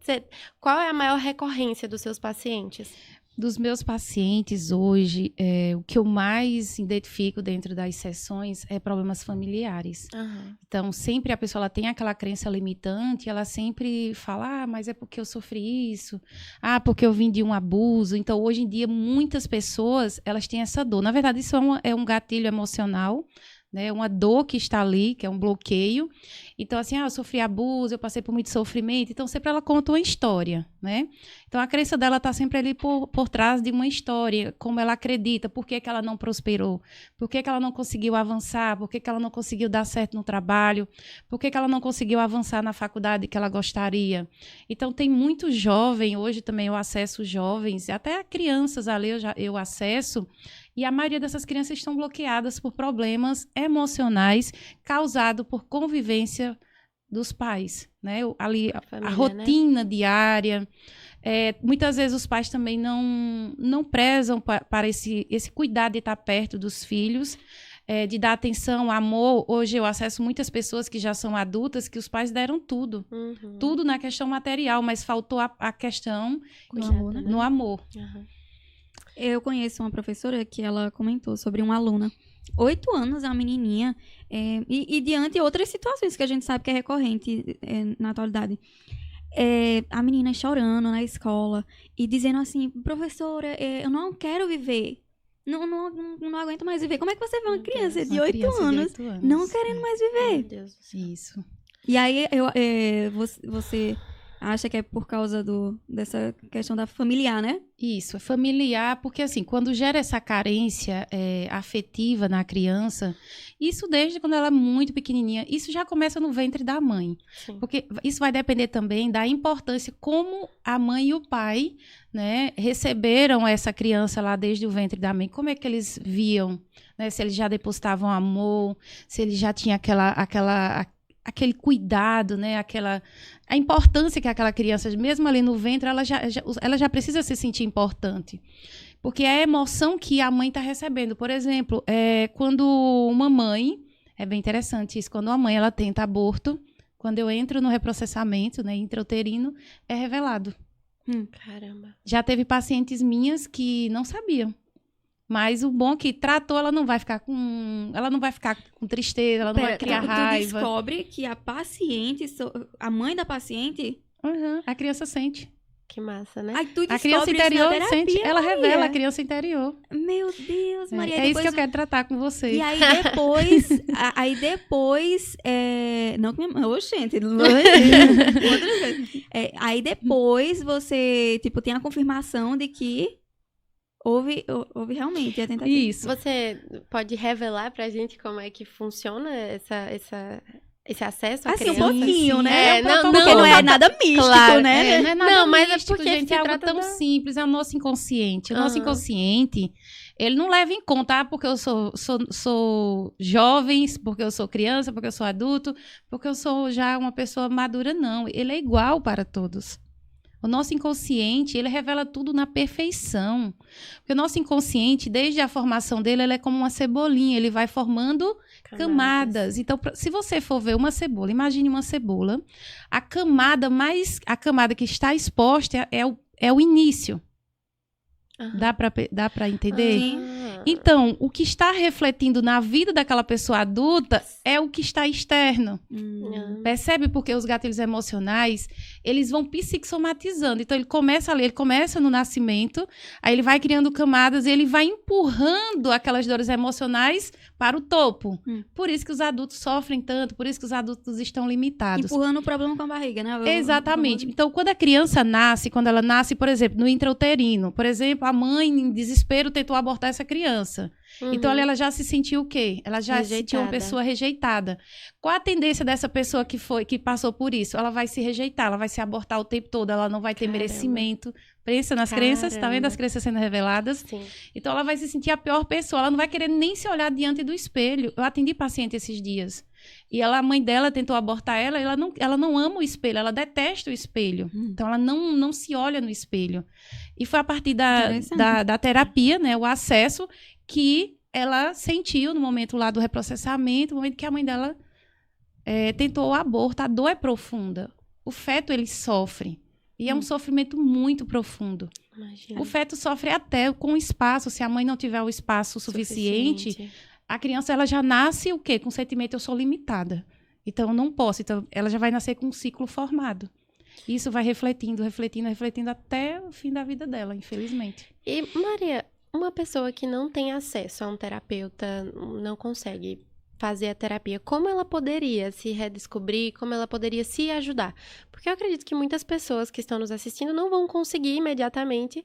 [SPEAKER 3] Qual é a maior recorrência dos seus pacientes?
[SPEAKER 4] Dos meus pacientes hoje, o que eu mais identifico dentro das sessões é problemas familiares. Então, sempre a pessoa ela tem aquela crença limitante, ela sempre fala, mas é porque eu sofri isso, porque eu vim de um abuso. Então, hoje em dia, muitas pessoas, elas têm essa dor. Na verdade, isso é um gatilho emocional, né, uma dor que está ali, que é um bloqueio. Então, assim, eu sofri abuso, eu passei por muito sofrimento. Então, sempre ela conta uma história, né? Então, a crença dela está sempre ali por trás de uma história, como ela acredita, por que ela não prosperou, por que ela não conseguiu avançar, por que ela não conseguiu dar certo no trabalho, por que ela não conseguiu avançar na faculdade que ela gostaria. Então, tem muito jovem, hoje também eu acesso jovens, até crianças ali eu acesso, e a maioria dessas crianças estão bloqueadas por problemas emocionais causados por convivência dos pais, né? Ali, família, a rotina, né, diária. Muitas vezes os pais também não prezam para esse cuidado de estar perto dos filhos, de dar atenção, amor. Hoje eu acesso muitas pessoas que já são adultas, que os pais deram tudo. Tudo na questão material, mas faltou a questão
[SPEAKER 1] no amor. Né?
[SPEAKER 4] No amor.
[SPEAKER 1] Eu conheço uma professora que ela comentou sobre uma aluna. 8 anos, a menininha, e diante de outras situações que a gente sabe que é recorrente na atualidade. A menina chorando na escola e dizendo assim, professora, eu não quero viver. Não aguento mais viver. Como é que você vê uma criança de 8 anos não querendo mais viver?
[SPEAKER 3] Meu Deus do céu.
[SPEAKER 4] Isso.
[SPEAKER 1] E aí, você acha que é por causa dessa questão da familiar, né?
[SPEAKER 4] Isso, é familiar, porque assim, quando gera essa carência afetiva na criança, isso desde quando ela é muito pequenininha, isso já começa no ventre da mãe.
[SPEAKER 3] Sim.
[SPEAKER 4] Porque isso vai depender também da importância como a mãe e o pai, né, receberam essa criança lá desde o ventre da mãe, como é que eles viam, né, se eles já depositavam amor, se eles já tinham aquele cuidado, né? A importância que aquela criança, mesmo ali no ventre, ela já precisa se sentir importante. Porque é a emoção que a mãe está recebendo. Por exemplo, quando uma mãe, é bem interessante isso, quando uma mãe ela tenta aborto, quando eu entro no reprocessamento, né, intrauterino, é revelado.
[SPEAKER 3] Caramba.
[SPEAKER 4] Já teve pacientes minhas que não sabiam. Mas o bom é que tratou, ela não vai ficar com tristeza, ela não vai criar raiva.
[SPEAKER 1] Tu descobre que a paciente, a mãe da paciente...
[SPEAKER 4] Uhum, a criança sente.
[SPEAKER 3] Que massa, né?
[SPEAKER 1] Aí tu
[SPEAKER 4] A criança
[SPEAKER 1] descobre isso na
[SPEAKER 4] interior
[SPEAKER 1] terapia,
[SPEAKER 4] sente, ela
[SPEAKER 1] Maria.
[SPEAKER 4] revela a criança interior.
[SPEAKER 1] Meu Deus, Maria.
[SPEAKER 4] É isso que eu quero tratar com você.
[SPEAKER 1] E aí depois, não que minha mãe, oxente, outras vezes. Aí depois você, tipo, tem a confirmação de que houve realmente a tentativa.
[SPEAKER 4] Isso.
[SPEAKER 3] Você pode revelar pra gente como é que funciona esse acesso à
[SPEAKER 1] Assim, um
[SPEAKER 3] criança?
[SPEAKER 1] pouquinho,
[SPEAKER 4] Sim,
[SPEAKER 1] né?
[SPEAKER 3] não,
[SPEAKER 1] Porque não é nada místico,
[SPEAKER 3] Claro,
[SPEAKER 1] né?
[SPEAKER 4] Não é nada
[SPEAKER 3] Não, mas é
[SPEAKER 4] místico,
[SPEAKER 3] porque
[SPEAKER 4] gente,
[SPEAKER 3] se
[SPEAKER 4] é algo
[SPEAKER 3] trata
[SPEAKER 4] tão
[SPEAKER 3] da-
[SPEAKER 4] simples, é o nosso inconsciente. O nosso
[SPEAKER 3] Aham.
[SPEAKER 4] inconsciente, ele não leva em conta, porque eu sou jovem, porque eu sou criança, porque eu sou adulto, porque eu sou já uma pessoa madura, não. Ele é igual para todos. O nosso inconsciente, ele revela tudo na perfeição. Porque o nosso inconsciente, desde a formação dele, ele é como uma cebolinha, ele vai formando camadas. Então, se você for ver uma cebola, imagine uma cebola, a camada que está exposta é o início.
[SPEAKER 3] Aham.
[SPEAKER 4] Dá para entender?
[SPEAKER 1] Sim.
[SPEAKER 4] Então, o que está refletindo na vida daquela pessoa adulta é o que está externo. Percebe? Porque os gatilhos emocionais, eles vão psicossomatizando. Então, ele começa no nascimento, aí ele vai criando camadas e ele vai empurrando aquelas dores emocionais para o topo. Por isso que os adultos sofrem tanto, por isso que os adultos estão limitados.
[SPEAKER 1] Empurrando o problema com a barriga, né?
[SPEAKER 4] Exatamente. Então, quando a criança nasce, por exemplo, no intrauterino, por exemplo, a mãe, em desespero, tentou abortar essa criança. Então, ela já se sentiu o quê? Ela já se sentiu uma
[SPEAKER 3] Rejeitada.
[SPEAKER 4] pessoa rejeitada. Qual a tendência dessa pessoa que passou por isso? Ela vai se rejeitar, ela vai se abortar o tempo todo, ela não vai ter
[SPEAKER 3] Caramba.
[SPEAKER 4] merecimento. Pensa nas crenças, tá vendo
[SPEAKER 3] Caramba.
[SPEAKER 4] as crenças sendo reveladas?
[SPEAKER 3] Sim.
[SPEAKER 4] Então, ela vai se sentir a pior pessoa, ela não vai querer nem se olhar diante do espelho. Eu atendi paciente esses dias. E a mãe dela tentou abortar ela não ama o espelho, ela detesta o espelho. Então, ela não se olha no espelho. E foi a partir da terapia, né, o acesso, que ela sentiu no momento lá do reprocessamento, no momento que a mãe dela tentou o aborto. A dor é profunda. O feto, ele sofre. E é um sofrimento muito profundo.
[SPEAKER 3] Imagina.
[SPEAKER 4] O feto sofre até com espaço. Se a mãe não tiver o espaço suficiente, a criança ela já nasce o quê? Com o sentimento, eu sou limitada. Então, eu não posso. Então, ela já vai nascer com um ciclo formado. Isso vai refletindo até o fim da vida dela, infelizmente.
[SPEAKER 3] E, Maria, uma pessoa que não tem acesso a um terapeuta, não consegue fazer a terapia, como ela poderia se redescobrir, como ela poderia se ajudar? Porque eu acredito que muitas pessoas que estão nos assistindo não vão conseguir imediatamente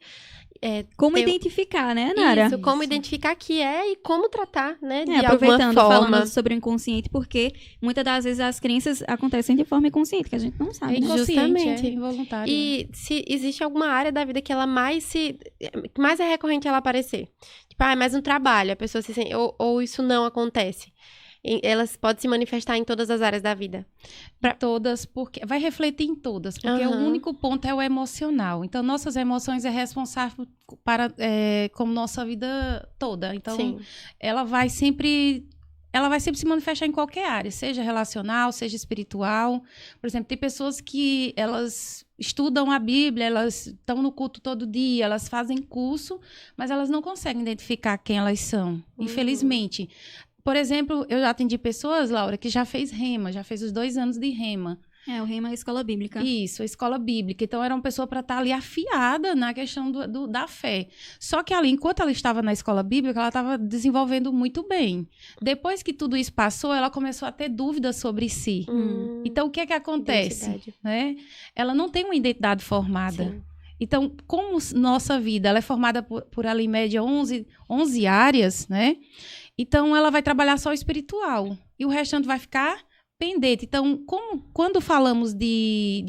[SPEAKER 1] Como
[SPEAKER 3] ter-
[SPEAKER 1] identificar, né, Nara?
[SPEAKER 3] Isso, como identificar que e como tratar, né, de alguma
[SPEAKER 1] Aproveitando,
[SPEAKER 3] forma.
[SPEAKER 1] falando sobre o inconsciente, porque muitas das vezes as crenças acontecem de forma inconsciente, que a gente não
[SPEAKER 4] É
[SPEAKER 1] sabe, né?
[SPEAKER 4] inconsciente,
[SPEAKER 3] Justamente.
[SPEAKER 4] é involuntário.
[SPEAKER 3] E se existe alguma área da vida que ela mais é recorrente ela aparecer? Tipo, mais um trabalho, a pessoa se sente, ou isso não acontece? Elas podem se manifestar em todas as áreas da vida.
[SPEAKER 4] Pra todas, porque vai refletir em todas, porque o único ponto é o emocional. Então, nossas emoções é responsável como nossa vida toda. Então,
[SPEAKER 3] Sim.
[SPEAKER 4] ela vai sempre ela vai sempre se manifestar em qualquer área, seja relacional, seja espiritual. Por exemplo, tem pessoas que elas estudam a Bíblia, elas estão no culto todo dia, elas fazem curso, mas elas não conseguem identificar quem elas são, infelizmente. Por exemplo, eu já atendi pessoas, Laura, que já fez rema, já fez os 2 anos de rema.
[SPEAKER 1] O rema é a escola bíblica.
[SPEAKER 4] Isso, a escola bíblica. Então, era uma pessoa para estar ali afiada na questão da fé. Só que ali, enquanto ela estava na escola bíblica, ela estava desenvolvendo muito bem. Depois que tudo isso passou, ela começou a ter dúvidas sobre si. Então, o que é que acontece? Né? Ela não tem uma identidade formada.
[SPEAKER 3] Sim.
[SPEAKER 4] Então, como nossa vida ela é formada por ali, em média, 11 áreas, né? Então, ela vai trabalhar só o espiritual. E o restante vai ficar pendente. Então, quando falamos de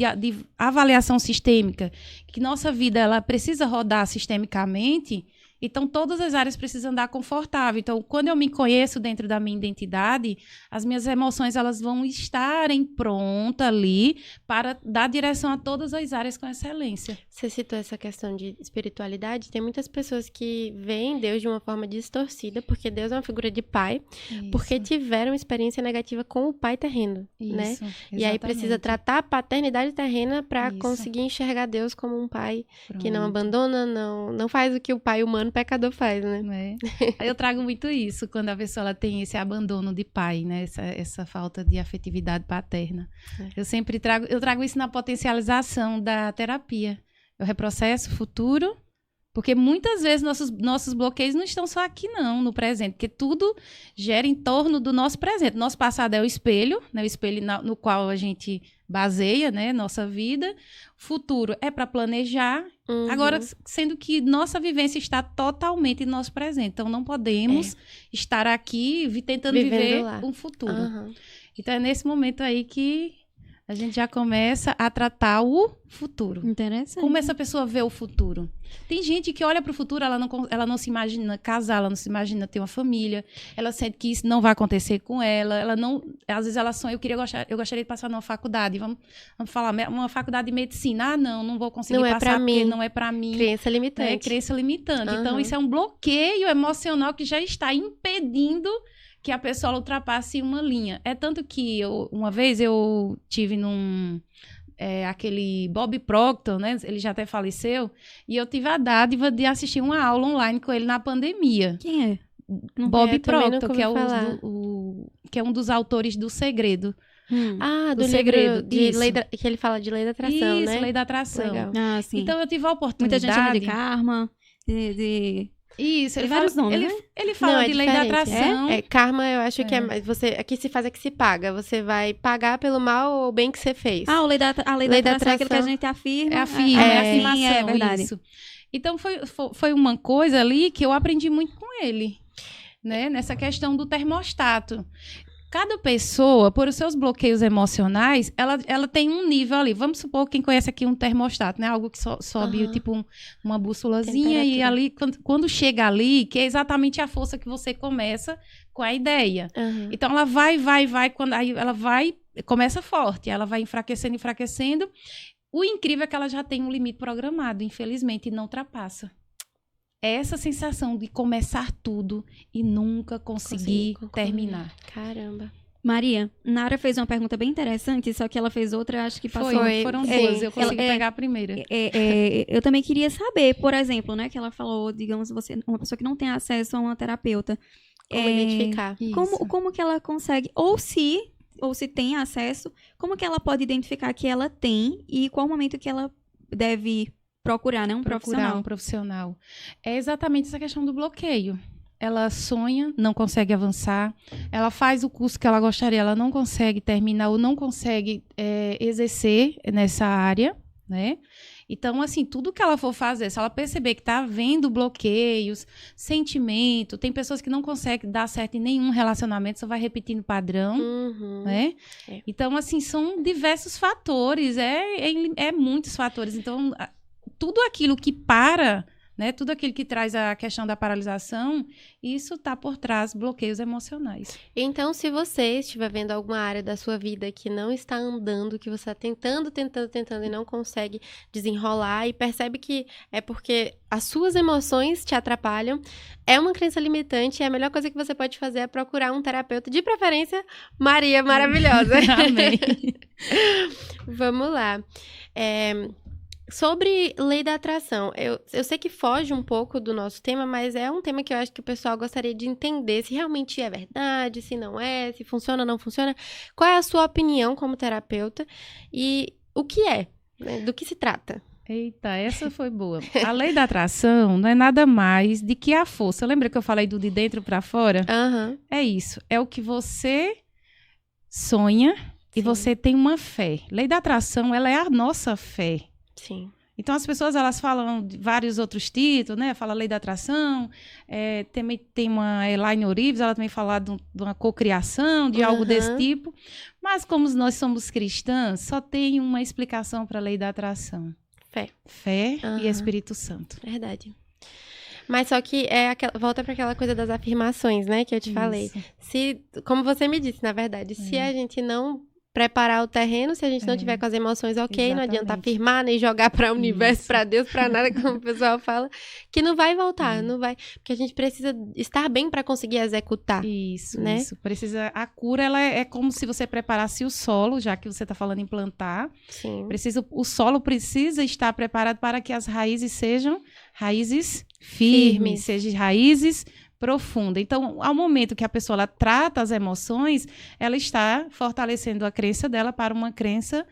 [SPEAKER 4] avaliação sistêmica, que nossa vida ela precisa rodar sistemicamente, então todas as áreas precisam andar confortável. Então, quando eu me conheço dentro da minha identidade, as minhas emoções elas vão estarem prontas ali para dar direção a todas as áreas com excelência.
[SPEAKER 3] Você citou essa questão de espiritualidade. Tem muitas pessoas que veem Deus de uma forma distorcida, porque Deus é uma figura de pai, porque tiveram experiência negativa com o pai terreno, né?
[SPEAKER 4] Isso,
[SPEAKER 3] e aí precisa tratar a paternidade terrena para
[SPEAKER 4] Isso.
[SPEAKER 3] conseguir enxergar Deus como um pai que não
[SPEAKER 4] Pronto.
[SPEAKER 3] abandona, não faz o que o pai humano pecador faz, né?
[SPEAKER 4] Né? Eu trago muito isso quando a pessoa ela tem esse abandono de pai, né? Essa falta de afetividade paterna. Eu sempre trago isso na potencialização da terapia. Eu reprocesso o futuro, porque muitas vezes nossos bloqueios não estão só aqui não, no presente, porque tudo gera em torno do nosso presente. Nosso passado é o espelho, né? O espelho no qual a gente baseia, né, nossa vida. Futuro é para planejar. Agora, sendo que nossa vivência está totalmente no nosso presente. Então, não podemos estar aqui tentando viver
[SPEAKER 3] lá.
[SPEAKER 4] um futuro. Então, é nesse momento aí que a gente já começa a tratar o futuro.
[SPEAKER 1] Interessante.
[SPEAKER 4] Como essa pessoa vê o futuro? Tem gente que olha para o futuro, ela não se imagina casar, ela não se imagina ter uma família, ela sente que isso não vai acontecer com ela não, às vezes ela sonha, eu gostaria de passar numa faculdade, vamos falar, uma faculdade de medicina, não vou conseguir
[SPEAKER 3] Não é
[SPEAKER 4] passar
[SPEAKER 3] pra
[SPEAKER 4] porque
[SPEAKER 3] mim.
[SPEAKER 4] não é para mim.
[SPEAKER 3] Crença limitante.
[SPEAKER 4] É crença limitante. Então,
[SPEAKER 3] Uhum.
[SPEAKER 4] isso é um bloqueio emocional que já está impedindo que a pessoa ultrapasse uma linha. É tanto que uma vez eu tive aquele Bob Proctor, né? Ele já até faleceu. E eu tive a dádiva de assistir uma aula online com ele na pandemia.
[SPEAKER 1] Quem é?
[SPEAKER 4] Bob
[SPEAKER 3] eu também nunca
[SPEAKER 4] Proctor,
[SPEAKER 3] ouvi
[SPEAKER 4] que é,
[SPEAKER 3] falar.
[SPEAKER 4] que é um dos autores do Segredo.
[SPEAKER 3] Ah, do
[SPEAKER 4] O Segredo,
[SPEAKER 3] livro de
[SPEAKER 4] isso.
[SPEAKER 3] que ele fala de lei da atração,
[SPEAKER 4] Isso,
[SPEAKER 3] né?
[SPEAKER 4] lei da atração.
[SPEAKER 3] Legal.
[SPEAKER 1] Ah, sim.
[SPEAKER 4] Então, eu tive a
[SPEAKER 1] Muita
[SPEAKER 4] oportunidade...
[SPEAKER 1] gente chama de karma,
[SPEAKER 4] Isso,
[SPEAKER 1] Tem
[SPEAKER 4] ele
[SPEAKER 1] vários
[SPEAKER 4] fala,
[SPEAKER 1] nomes, né?
[SPEAKER 4] ele fala
[SPEAKER 3] Não, é
[SPEAKER 4] de lei da
[SPEAKER 3] diferente.
[SPEAKER 4] atração.
[SPEAKER 3] Karma, eu acho que é mais. Aqui se faz é que se paga. Você vai pagar pelo mal ou bem que você fez.
[SPEAKER 1] Ah, a lei da atração é aquilo que a gente afirma.
[SPEAKER 4] É afirma, é afirmação,
[SPEAKER 1] sim, é verdade.
[SPEAKER 4] isso. Então, foi uma coisa ali que eu aprendi muito com ele, né? Nessa questão do termostato. Cada pessoa, por os seus bloqueios emocionais, ela tem um nível ali. Vamos supor, quem conhece aqui um termostato, né? Algo que sobe, tipo, uma bússolazinha. E ali, quando chega ali, que é exatamente a força que você começa com a ideia. Então, ela vai, quando aí ela vai, começa forte. Ela vai enfraquecendo. O incrível é que ela já tem um limite programado, infelizmente, e não ultrapassa. É essa sensação de começar tudo e nunca conseguir terminar.
[SPEAKER 3] Caramba.
[SPEAKER 1] Maria, Nara fez uma pergunta bem interessante, só que ela fez outra, acho que passou.
[SPEAKER 4] Foram duas, eu consegui pegar a primeira.
[SPEAKER 1] Eu também queria saber, por exemplo, né, que ela falou, digamos, uma pessoa que não tem acesso a uma terapeuta.
[SPEAKER 3] Como identificar?
[SPEAKER 1] Como que ela consegue, ou se tem acesso, como que ela pode identificar que ela tem e qual momento que ela deve procurar, né, um profissional.
[SPEAKER 4] É exatamente essa questão do bloqueio. Ela sonha, não consegue avançar. Ela faz o curso que ela gostaria, ela não consegue terminar ou não consegue exercer nessa área, né? Então, assim, tudo que ela for fazer, se ela perceber que está havendo bloqueios, sentimento, tem pessoas que não conseguem dar certo em nenhum relacionamento, só vai repetindo padrão, né? Então, assim, são diversos fatores, muitos fatores. Então, tudo aquilo que para né? Tudo aquilo que traz a questão da paralisação, isso está por trás bloqueios emocionais.
[SPEAKER 3] Então, se você estiver vendo alguma área da sua vida que não está andando, que você está tentando e não consegue desenrolar e percebe que é porque as suas emoções te atrapalham, é uma crença limitante e a melhor coisa que você pode fazer é procurar um terapeuta, de preferência, Maria maravilhosa.
[SPEAKER 4] Amém.
[SPEAKER 3] Vamos lá. Sobre lei da atração, eu sei que foge um pouco do nosso tema, mas é um tema que eu acho que o pessoal gostaria de entender se realmente é verdade, se não é, se funciona ou não funciona. Qual é a sua opinião como terapeuta e o que é, né? Do que se trata?
[SPEAKER 4] Eita, essa foi boa. A lei da atração não é nada mais de que a força. Lembra que eu falei do de dentro para fora?
[SPEAKER 3] Aham.
[SPEAKER 4] É isso. É o que você sonha e
[SPEAKER 3] Sim.
[SPEAKER 4] você tem uma fé. Lei da atração, ela é a nossa fé.
[SPEAKER 3] Sim.
[SPEAKER 4] Então, as pessoas, elas falam de vários outros títulos, né? Fala lei da atração, também tem uma Elaine Orives, ela também fala de uma cocriação, de algo desse tipo. Mas, como nós somos cristãs, só tem uma explicação para a lei da atração. Fé e Espírito Santo.
[SPEAKER 3] Verdade. Mas só que volta para aquela coisa das afirmações, né? Que eu te falei. Como você me disse, na verdade, se a gente não preparar o terreno, se a gente não tiver com as emoções ok,
[SPEAKER 4] Exatamente.
[SPEAKER 3] não adianta afirmar, nem jogar para o universo, para Deus, para nada, como o pessoal fala, que não vai voltar, não vai, porque a gente precisa estar bem para conseguir executar.
[SPEAKER 4] Isso,
[SPEAKER 3] né?
[SPEAKER 4] isso. Precisa, a cura, ela é como se você preparasse o solo, já que você está falando em plantar.
[SPEAKER 3] Sim.
[SPEAKER 4] O solo precisa estar preparado para que as raízes sejam raízes firmes, sejam raízes profunda. Então, ao momento que a pessoa ela trata as emoções, ela está fortalecendo a crença dela para uma crença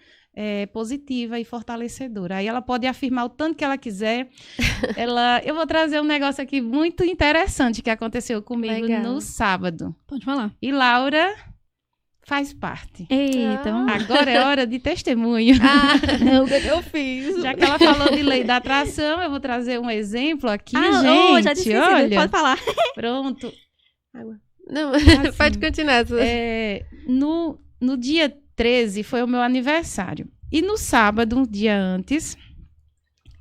[SPEAKER 4] positiva e fortalecedora. Aí ela pode afirmar o tanto que ela quiser. Eu vou trazer um negócio aqui muito interessante que aconteceu comigo no sábado.
[SPEAKER 1] Pode falar.
[SPEAKER 4] E Laura faz parte.
[SPEAKER 1] Eita,
[SPEAKER 4] Agora é hora de testemunho.
[SPEAKER 1] o que eu fiz?
[SPEAKER 4] Já que ela falou de lei da atração, eu vou trazer um exemplo aqui, gente.
[SPEAKER 1] Já tinha esquecido.
[SPEAKER 4] Olha,
[SPEAKER 1] Pode falar.
[SPEAKER 4] pronto.
[SPEAKER 3] Água. Não,
[SPEAKER 4] Assim,
[SPEAKER 3] pode continuar.
[SPEAKER 4] No dia 13 foi o meu aniversário. E no sábado, um dia antes,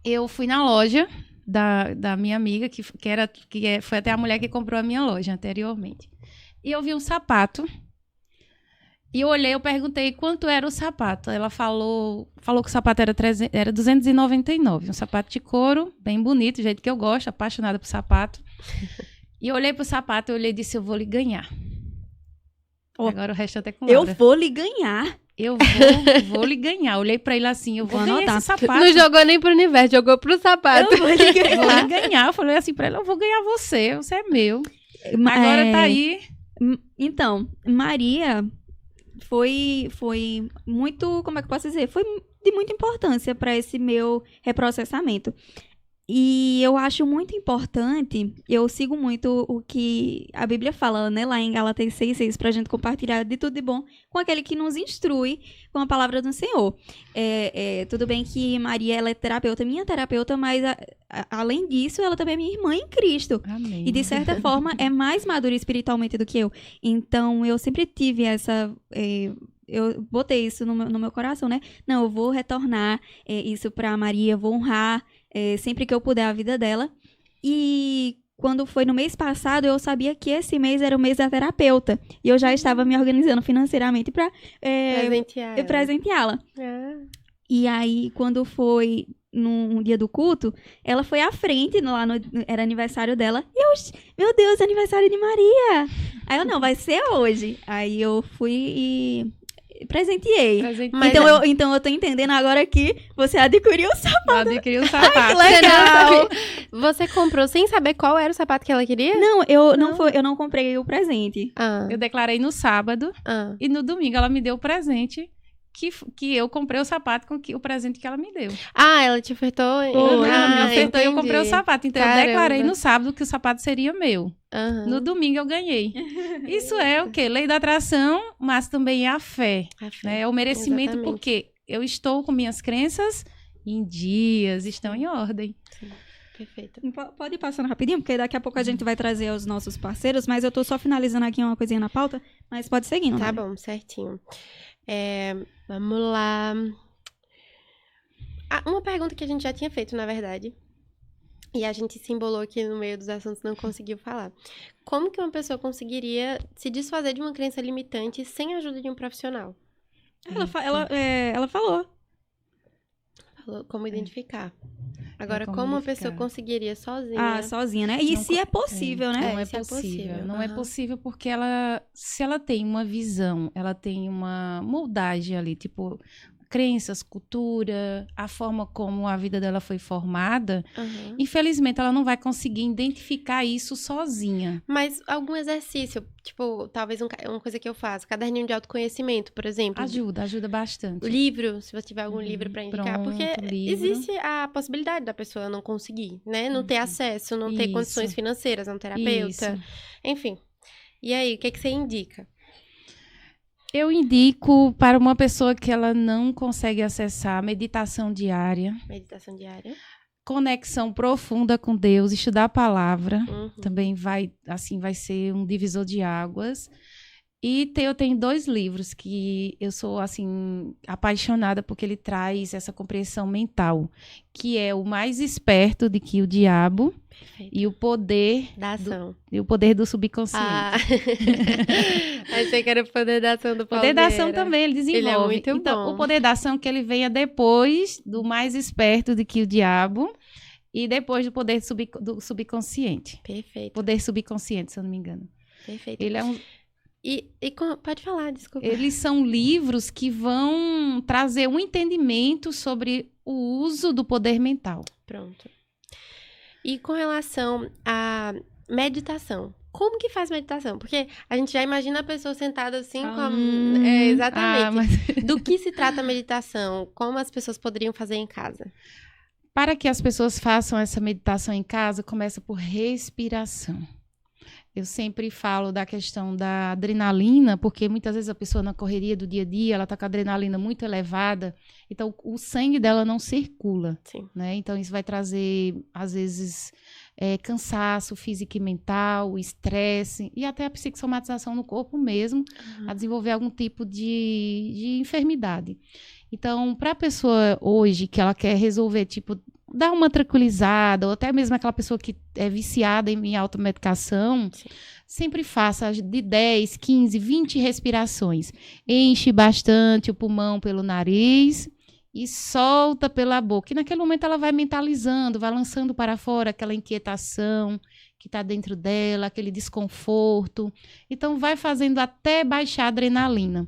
[SPEAKER 4] eu fui na loja da minha amiga, que foi até a mulher que comprou a minha loja anteriormente. E eu vi um sapato. E eu olhei, eu perguntei quanto era o sapato. Ela falou que o sapato era 299. Um sapato de couro, bem bonito, do jeito que eu gosto, apaixonada por sapato. E eu olhei pro sapato, eu olhei e disse, eu vou lhe ganhar. Agora o resto até com Laura.
[SPEAKER 1] Eu vou lhe ganhar.
[SPEAKER 4] Eu vou lhe ganhar. Olhei pra ele assim, eu vou ganhar esse sapato.
[SPEAKER 3] Não jogou nem pro universo, jogou pro sapato.
[SPEAKER 1] Eu vou lhe ganhar.
[SPEAKER 4] Eu vou lhe ganhar. Eu falei assim pra ele, eu vou ganhar você é meu. Agora tá aí.
[SPEAKER 1] Então, Maria foi muito, como é que eu posso dizer? Foi de muita importância para esse meu reprocessamento. E eu acho muito importante, eu sigo muito o que a Bíblia fala, né, lá em Gálatas 6:6, pra gente compartilhar de tudo de bom com aquele que nos instrui com a palavra do Senhor. Tudo bem que Maria, ela é terapeuta, minha terapeuta, mas além disso, ela também é minha irmã em Cristo.
[SPEAKER 4] Amém.
[SPEAKER 1] E de certa forma, é mais madura espiritualmente do que eu. Então, eu sempre tive essa... eu botei isso no meu coração, né? Não, eu vou retornar isso pra Maria, vou honrar sempre que eu puder a vida dela. E quando foi no mês passado, eu sabia que esse mês era o mês da terapeuta. E eu já estava me organizando financeiramente pra presenteá-la. E aí, quando foi num dia do culto, ela foi à frente, era aniversário dela. E eu, meu Deus, aniversário de Maria! Aí eu, não, vai ser hoje. Aí eu fui e presenteei. Então eu tô entendendo agora que você adquiriu o sapato.
[SPEAKER 4] Adquiriu o sapato.
[SPEAKER 1] Ai, que legal!
[SPEAKER 3] Você comprou sem saber qual era o sapato que ela queria?
[SPEAKER 1] Não, eu não comprei o presente.
[SPEAKER 4] Eu declarei no sábado e no domingo ela me deu o presente que eu comprei o sapato com o presente que ela me deu.
[SPEAKER 3] Ela te ofertou?
[SPEAKER 4] Ela me ofertou e eu comprei o sapato. Então
[SPEAKER 3] Caramba.
[SPEAKER 4] eu declarei no sábado que o sapato seria meu. No domingo eu ganhei. Isso é o quê? Lei da atração, mas também é a fé. Né? É o merecimento. Exatamente. Porque eu estou com minhas crenças em dias, estão em ordem.
[SPEAKER 3] Sim. Perfeito.
[SPEAKER 1] Pode ir passando rapidinho, porque daqui a pouco a gente vai trazer os nossos parceiros, mas eu tô só finalizando aqui uma coisinha na pauta, mas pode seguir,
[SPEAKER 3] Tá bom, certinho. Vamos lá. Uma pergunta que a gente já tinha feito, na verdade. E a gente se embolou aqui no meio dos assuntos, não conseguiu falar. Como que uma pessoa conseguiria se desfazer de uma crença limitante sem a ajuda de um profissional?
[SPEAKER 1] Ela falou.
[SPEAKER 3] Falou como identificar. Agora,
[SPEAKER 4] como
[SPEAKER 3] como uma
[SPEAKER 4] identificar.
[SPEAKER 3] pessoa conseguiria sozinha?
[SPEAKER 1] Sozinha, né? E
[SPEAKER 4] Não
[SPEAKER 1] se é possível, né?
[SPEAKER 4] Não é
[SPEAKER 3] se é
[SPEAKER 4] possível.
[SPEAKER 3] possível,
[SPEAKER 4] Não é
[SPEAKER 3] aham.
[SPEAKER 4] possível porque se ela tem uma visão, ela tem uma moldagem ali, tipo, crenças, cultura, a forma como a vida dela foi formada,
[SPEAKER 3] Aham.
[SPEAKER 4] infelizmente ela não vai conseguir identificar isso sozinha.
[SPEAKER 3] Mas algum exercício, tipo, talvez uma coisa que eu faço, caderninho de autoconhecimento, por exemplo.
[SPEAKER 4] Ajuda bastante.
[SPEAKER 3] Livro, se você tiver algum livro pra indicar.
[SPEAKER 4] Pronto,
[SPEAKER 3] Porque
[SPEAKER 4] livro.
[SPEAKER 3] existe a possibilidade da pessoa não conseguir, né? Não ter acesso, não ter
[SPEAKER 4] Isso.
[SPEAKER 3] condições financeiras, um terapeuta.
[SPEAKER 4] Isso.
[SPEAKER 3] Enfim. E aí, o que você indica?
[SPEAKER 4] Eu indico para uma pessoa que ela não consegue acessar a meditação diária,
[SPEAKER 3] Meditação diária.
[SPEAKER 4] conexão profunda com Deus, estudar a palavra.
[SPEAKER 3] Uhum.
[SPEAKER 4] Também vai ser um divisor de águas. E eu tenho 2 livros que eu sou, assim, apaixonada porque ele traz essa compreensão mental, que é O Mais Esperto de que o Diabo
[SPEAKER 3] Perfeito.
[SPEAKER 4] e o Poder
[SPEAKER 3] Da ação.
[SPEAKER 4] do Subconsciente.
[SPEAKER 3] Achei que era o poder da ação do
[SPEAKER 4] O Poder da Ação
[SPEAKER 3] Palmeira.
[SPEAKER 4] também, ele desenvolve.
[SPEAKER 3] Ele é muito
[SPEAKER 4] então,
[SPEAKER 3] bom.
[SPEAKER 4] o Poder da Ação que ele venha depois do Mais Esperto de que o Diabo e depois do Poder do Subconsciente.
[SPEAKER 3] Perfeito,
[SPEAKER 4] Poder Subconsciente, se eu não me engano.
[SPEAKER 3] perfeito.
[SPEAKER 4] Ele é um
[SPEAKER 3] Pode falar, desculpa.
[SPEAKER 4] Eles são livros que vão trazer um entendimento sobre o uso do poder mental.
[SPEAKER 3] Pronto. E com relação à meditação, como que faz meditação? Porque a gente já imagina a pessoa sentada assim, exatamente. Do que se trata a meditação? Como as pessoas poderiam fazer em casa?
[SPEAKER 4] Para que as pessoas façam essa meditação em casa, começa por respiração. Eu sempre falo da questão da adrenalina, porque muitas vezes a pessoa na correria do dia a dia, ela está com a adrenalina muito elevada, então o sangue dela não circula,
[SPEAKER 3] Sim.
[SPEAKER 4] né? Então isso vai trazer, às vezes, cansaço físico e mental, estresse e até a psicossomatização no corpo mesmo, a desenvolver algum tipo de enfermidade. Então, para a pessoa hoje que ela quer resolver, tipo, dar uma tranquilizada, ou até mesmo aquela pessoa que é viciada em automedicação,
[SPEAKER 3] Sim.
[SPEAKER 4] sempre faça de 10, 15, 20 respirações. Enche bastante o pulmão pelo nariz e solta pela boca. E naquele momento ela vai mentalizando, vai lançando para fora aquela inquietação que está dentro dela, aquele desconforto. Então, vai fazendo até baixar a adrenalina.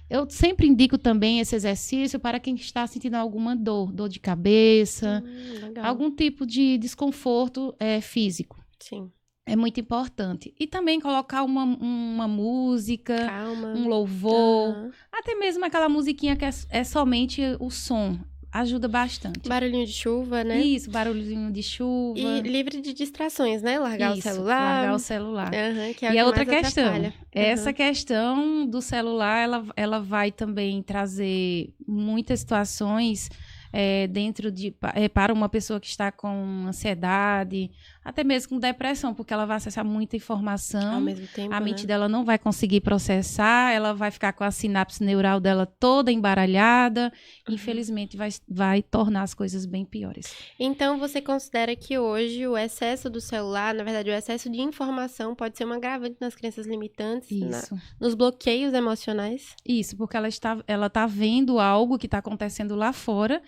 [SPEAKER 4] Eu sempre indico também esse exercício para quem está sentindo alguma dor de cabeça,
[SPEAKER 3] Legal.
[SPEAKER 4] algum tipo de desconforto físico.
[SPEAKER 3] Sim.
[SPEAKER 4] É muito importante. E também colocar uma música,
[SPEAKER 3] Calma.
[SPEAKER 4] um louvor,
[SPEAKER 3] Aham.
[SPEAKER 4] até mesmo aquela musiquinha que é somente o som. Ajuda bastante.
[SPEAKER 3] Barulhinho de chuva, né?
[SPEAKER 4] Isso, barulhinho de chuva.
[SPEAKER 3] E livre de distrações, né? Largar
[SPEAKER 4] Isso,
[SPEAKER 3] o celular.
[SPEAKER 4] largar o celular.
[SPEAKER 3] Aham, que é o
[SPEAKER 4] E
[SPEAKER 3] que
[SPEAKER 4] a outra
[SPEAKER 3] mais
[SPEAKER 4] questão,
[SPEAKER 3] atrapalha.
[SPEAKER 4] essa questão do celular, ela vai também trazer muitas situações para uma pessoa que está com ansiedade, até mesmo com depressão, porque ela vai acessar muita informação,
[SPEAKER 3] Ao mesmo tempo,
[SPEAKER 4] a
[SPEAKER 3] né?
[SPEAKER 4] mente dela não vai conseguir processar, ela vai ficar com a sinapse neural dela toda embaralhada, infelizmente vai tornar as coisas bem piores.
[SPEAKER 3] Então, você considera que hoje o excesso do celular, na verdade, o excesso de informação pode ser um agravante nas crenças limitantes, nos bloqueios emocionais?
[SPEAKER 4] Isso, porque ela está vendo algo que está acontecendo lá fora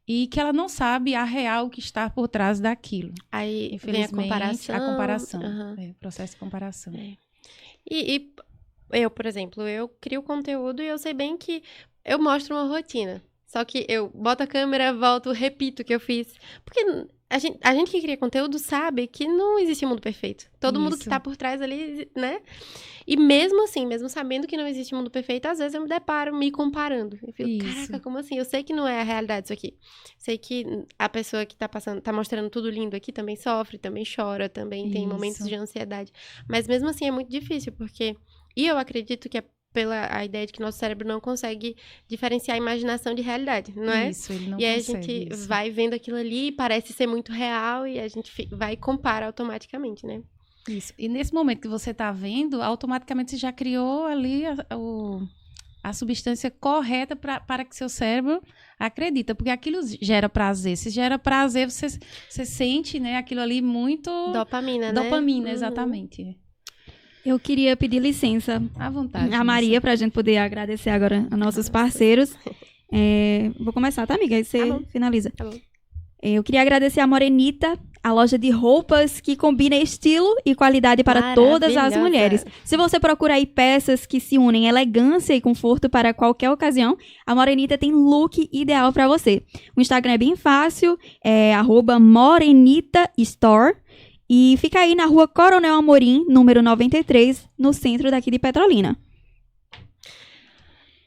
[SPEAKER 4] e que ela não sabe a real que está por trás daquilo.
[SPEAKER 3] Aí vem a comparação.
[SPEAKER 4] A comparação.
[SPEAKER 3] Aham.
[SPEAKER 4] Processo de comparação.
[SPEAKER 3] E eu, por exemplo, eu crio conteúdo e eu sei bem que eu mostro uma rotina. Só que eu boto a câmera, volto, repito o que eu fiz. Porque a gente que cria conteúdo sabe que não existe um mundo perfeito. Todo mundo que
[SPEAKER 4] Isso.
[SPEAKER 3] tá por trás ali, né? E mesmo assim, mesmo sabendo que não existe um mundo perfeito, às vezes eu me deparo me comparando. Eu fico,
[SPEAKER 4] Isso.
[SPEAKER 3] caraca, como assim? Eu sei que não é a realidade isso aqui. Sei que a pessoa que tá mostrando tudo lindo aqui também sofre, também chora, também tem momentos
[SPEAKER 4] Isso.
[SPEAKER 3] de ansiedade. Mas mesmo assim é muito difícil, porque... E eu acredito que é pela a ideia de que nosso cérebro não consegue diferenciar a imaginação de realidade, não é?
[SPEAKER 4] Isso, ele não
[SPEAKER 3] E aí a
[SPEAKER 4] consegue
[SPEAKER 3] gente
[SPEAKER 4] isso.
[SPEAKER 3] vai vendo aquilo ali, parece ser muito real e a gente vai e compara automaticamente, né?
[SPEAKER 4] Isso. E nesse momento que você está vendo, automaticamente você já criou ali a substância correta para que seu cérebro acredita, porque aquilo gera prazer. Se gera prazer, você sente, né, aquilo ali muito...
[SPEAKER 3] Dopamina, né?
[SPEAKER 4] Dopamina, exatamente.
[SPEAKER 1] Eu queria pedir licença
[SPEAKER 4] À vontade.
[SPEAKER 1] a Maria para a gente poder agradecer agora a nossos parceiros. Vou começar, tá, amiga? Aí você
[SPEAKER 3] Tá bom.
[SPEAKER 1] finaliza.
[SPEAKER 3] Tá bom.
[SPEAKER 1] Eu queria agradecer a Morenita, a loja de roupas que combina estilo e qualidade para todas as
[SPEAKER 3] Maravilhosa.
[SPEAKER 1] mulheres. Se você procura aí peças que se unem elegância e conforto para qualquer ocasião, a Morenita tem look ideal para você. O Instagram é bem fácil, é @morenitastore. E fica aí na rua Coronel Amorim, número 93, no centro daqui de Petrolina.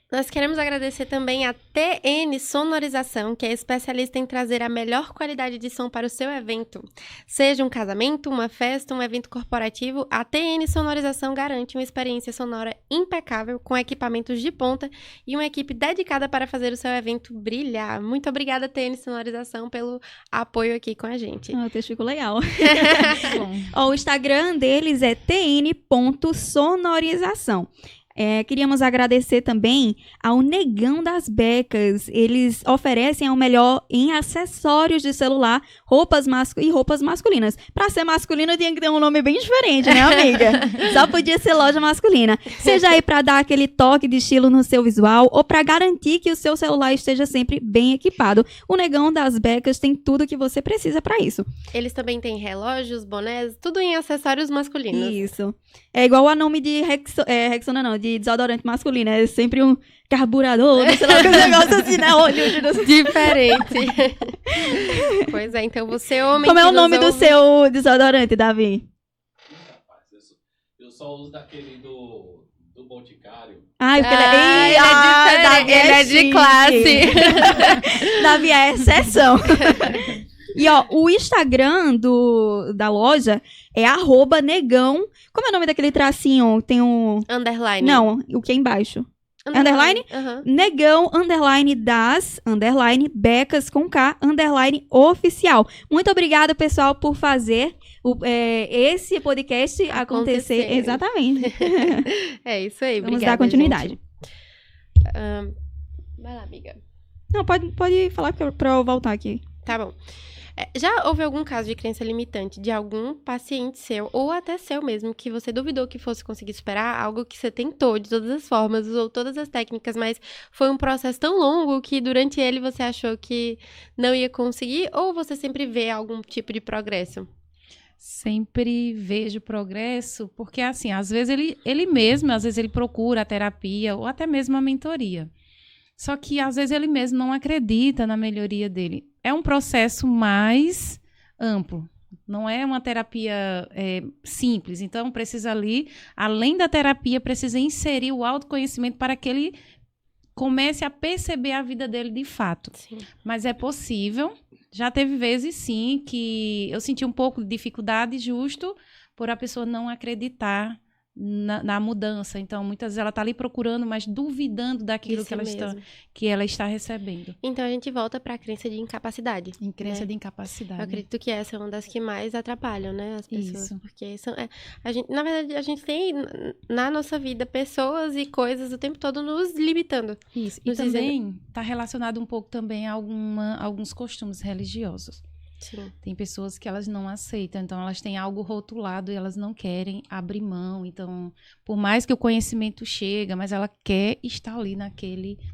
[SPEAKER 3] Nós queremos agradecer também a TN Sonorização, que é especialista em trazer a melhor qualidade de som para o seu evento. Seja um casamento, uma festa, um evento corporativo, a TN Sonorização garante uma experiência sonora impecável, com equipamentos de ponta e uma equipe dedicada para fazer o seu evento brilhar. Muito obrigada, TN Sonorização, pelo apoio aqui com a gente.
[SPEAKER 1] Ah, o texto ficou legal.
[SPEAKER 4] Bom.
[SPEAKER 1] Ó, o Instagram deles é tn.sonorização. Queríamos agradecer também ao Negão das Becas. Eles oferecem o melhor em acessórios de celular, roupas masculinas. Pra ser masculino tinha que ter um nome bem diferente, né, amiga? Só podia ser loja masculina. Seja aí pra dar aquele toque de estilo no seu visual ou pra garantir que o seu celular esteja sempre bem equipado. O Negão das Becas tem tudo que você precisa pra isso.
[SPEAKER 3] Eles também têm relógios, bonés, tudo em acessórios masculinos.
[SPEAKER 1] Isso. É igual a nome de Rexona, não, de desodorante masculino. É sempre um carburador, sei lá, um negócio assim, né? Olho,
[SPEAKER 3] Diferente. Pois é, então você, homem.
[SPEAKER 1] Como é
[SPEAKER 3] que
[SPEAKER 1] o nome
[SPEAKER 3] nos
[SPEAKER 1] do
[SPEAKER 3] ouve-
[SPEAKER 1] seu desodorante, Davi?
[SPEAKER 2] Rapaz, eu só uso daquele do Boticário.
[SPEAKER 1] Ai, porque
[SPEAKER 3] Ah,
[SPEAKER 1] Davi
[SPEAKER 3] ele é de
[SPEAKER 1] chique.
[SPEAKER 3] classe.
[SPEAKER 1] Davi é exceção. E ó, o Instagram da loja é @negão. Como é o nome daquele tracinho? Tem um...
[SPEAKER 3] Underline.
[SPEAKER 1] Não, o que é embaixo? Underline?
[SPEAKER 3] Aham.
[SPEAKER 1] Negão, _das, becas com K, _oficial. Muito obrigada, pessoal, por fazer esse podcast acontecer. Exatamente.
[SPEAKER 3] É isso aí,
[SPEAKER 1] Vamos
[SPEAKER 3] obrigada,
[SPEAKER 1] dar continuidade.
[SPEAKER 3] gente. Vai lá, amiga.
[SPEAKER 1] Não, pode falar pra eu voltar aqui.
[SPEAKER 3] Tá bom. Já houve algum caso de crença limitante de algum paciente seu, ou até seu mesmo, que você duvidou que fosse conseguir superar? Algo que você tentou de todas as formas, usou todas as técnicas, mas foi um processo tão longo que durante ele você achou que não ia conseguir? Ou você sempre vê algum tipo de progresso?
[SPEAKER 4] Sempre vejo progresso, porque assim, às vezes ele mesmo, às vezes ele procura a terapia ou até mesmo a mentoria. Só que às vezes ele mesmo não acredita na melhoria dele. É um processo mais amplo, não é uma terapia simples. Então precisa ali, além da terapia, precisa inserir o autoconhecimento para que ele comece a perceber a vida dele de fato.
[SPEAKER 3] Sim.
[SPEAKER 4] Mas é possível. Já teve vezes, sim, que eu senti um pouco de dificuldade justo por a pessoa não acreditar na mudança. Então, muitas vezes ela está ali procurando, mas duvidando daquilo
[SPEAKER 3] Isso
[SPEAKER 4] que
[SPEAKER 3] mesmo.
[SPEAKER 4] ela está recebendo.
[SPEAKER 3] Então a gente volta para a crença de incapacidade.
[SPEAKER 4] Em crença
[SPEAKER 3] né?
[SPEAKER 4] de incapacidade.
[SPEAKER 3] Eu acredito que essa é uma das que mais atrapalham, né, as pessoas.
[SPEAKER 4] Isso.
[SPEAKER 3] Porque na verdade, a gente tem na nossa vida pessoas e coisas o tempo todo nos limitando.
[SPEAKER 4] Isso. E
[SPEAKER 3] Nos
[SPEAKER 4] também está relacionado um pouco também a alguns costumes religiosos.
[SPEAKER 3] Sim.
[SPEAKER 4] Tem pessoas que elas não aceitam, então elas têm algo rotulado e elas não querem abrir mão. Então, por mais que o conhecimento chega, mas ela quer estar ali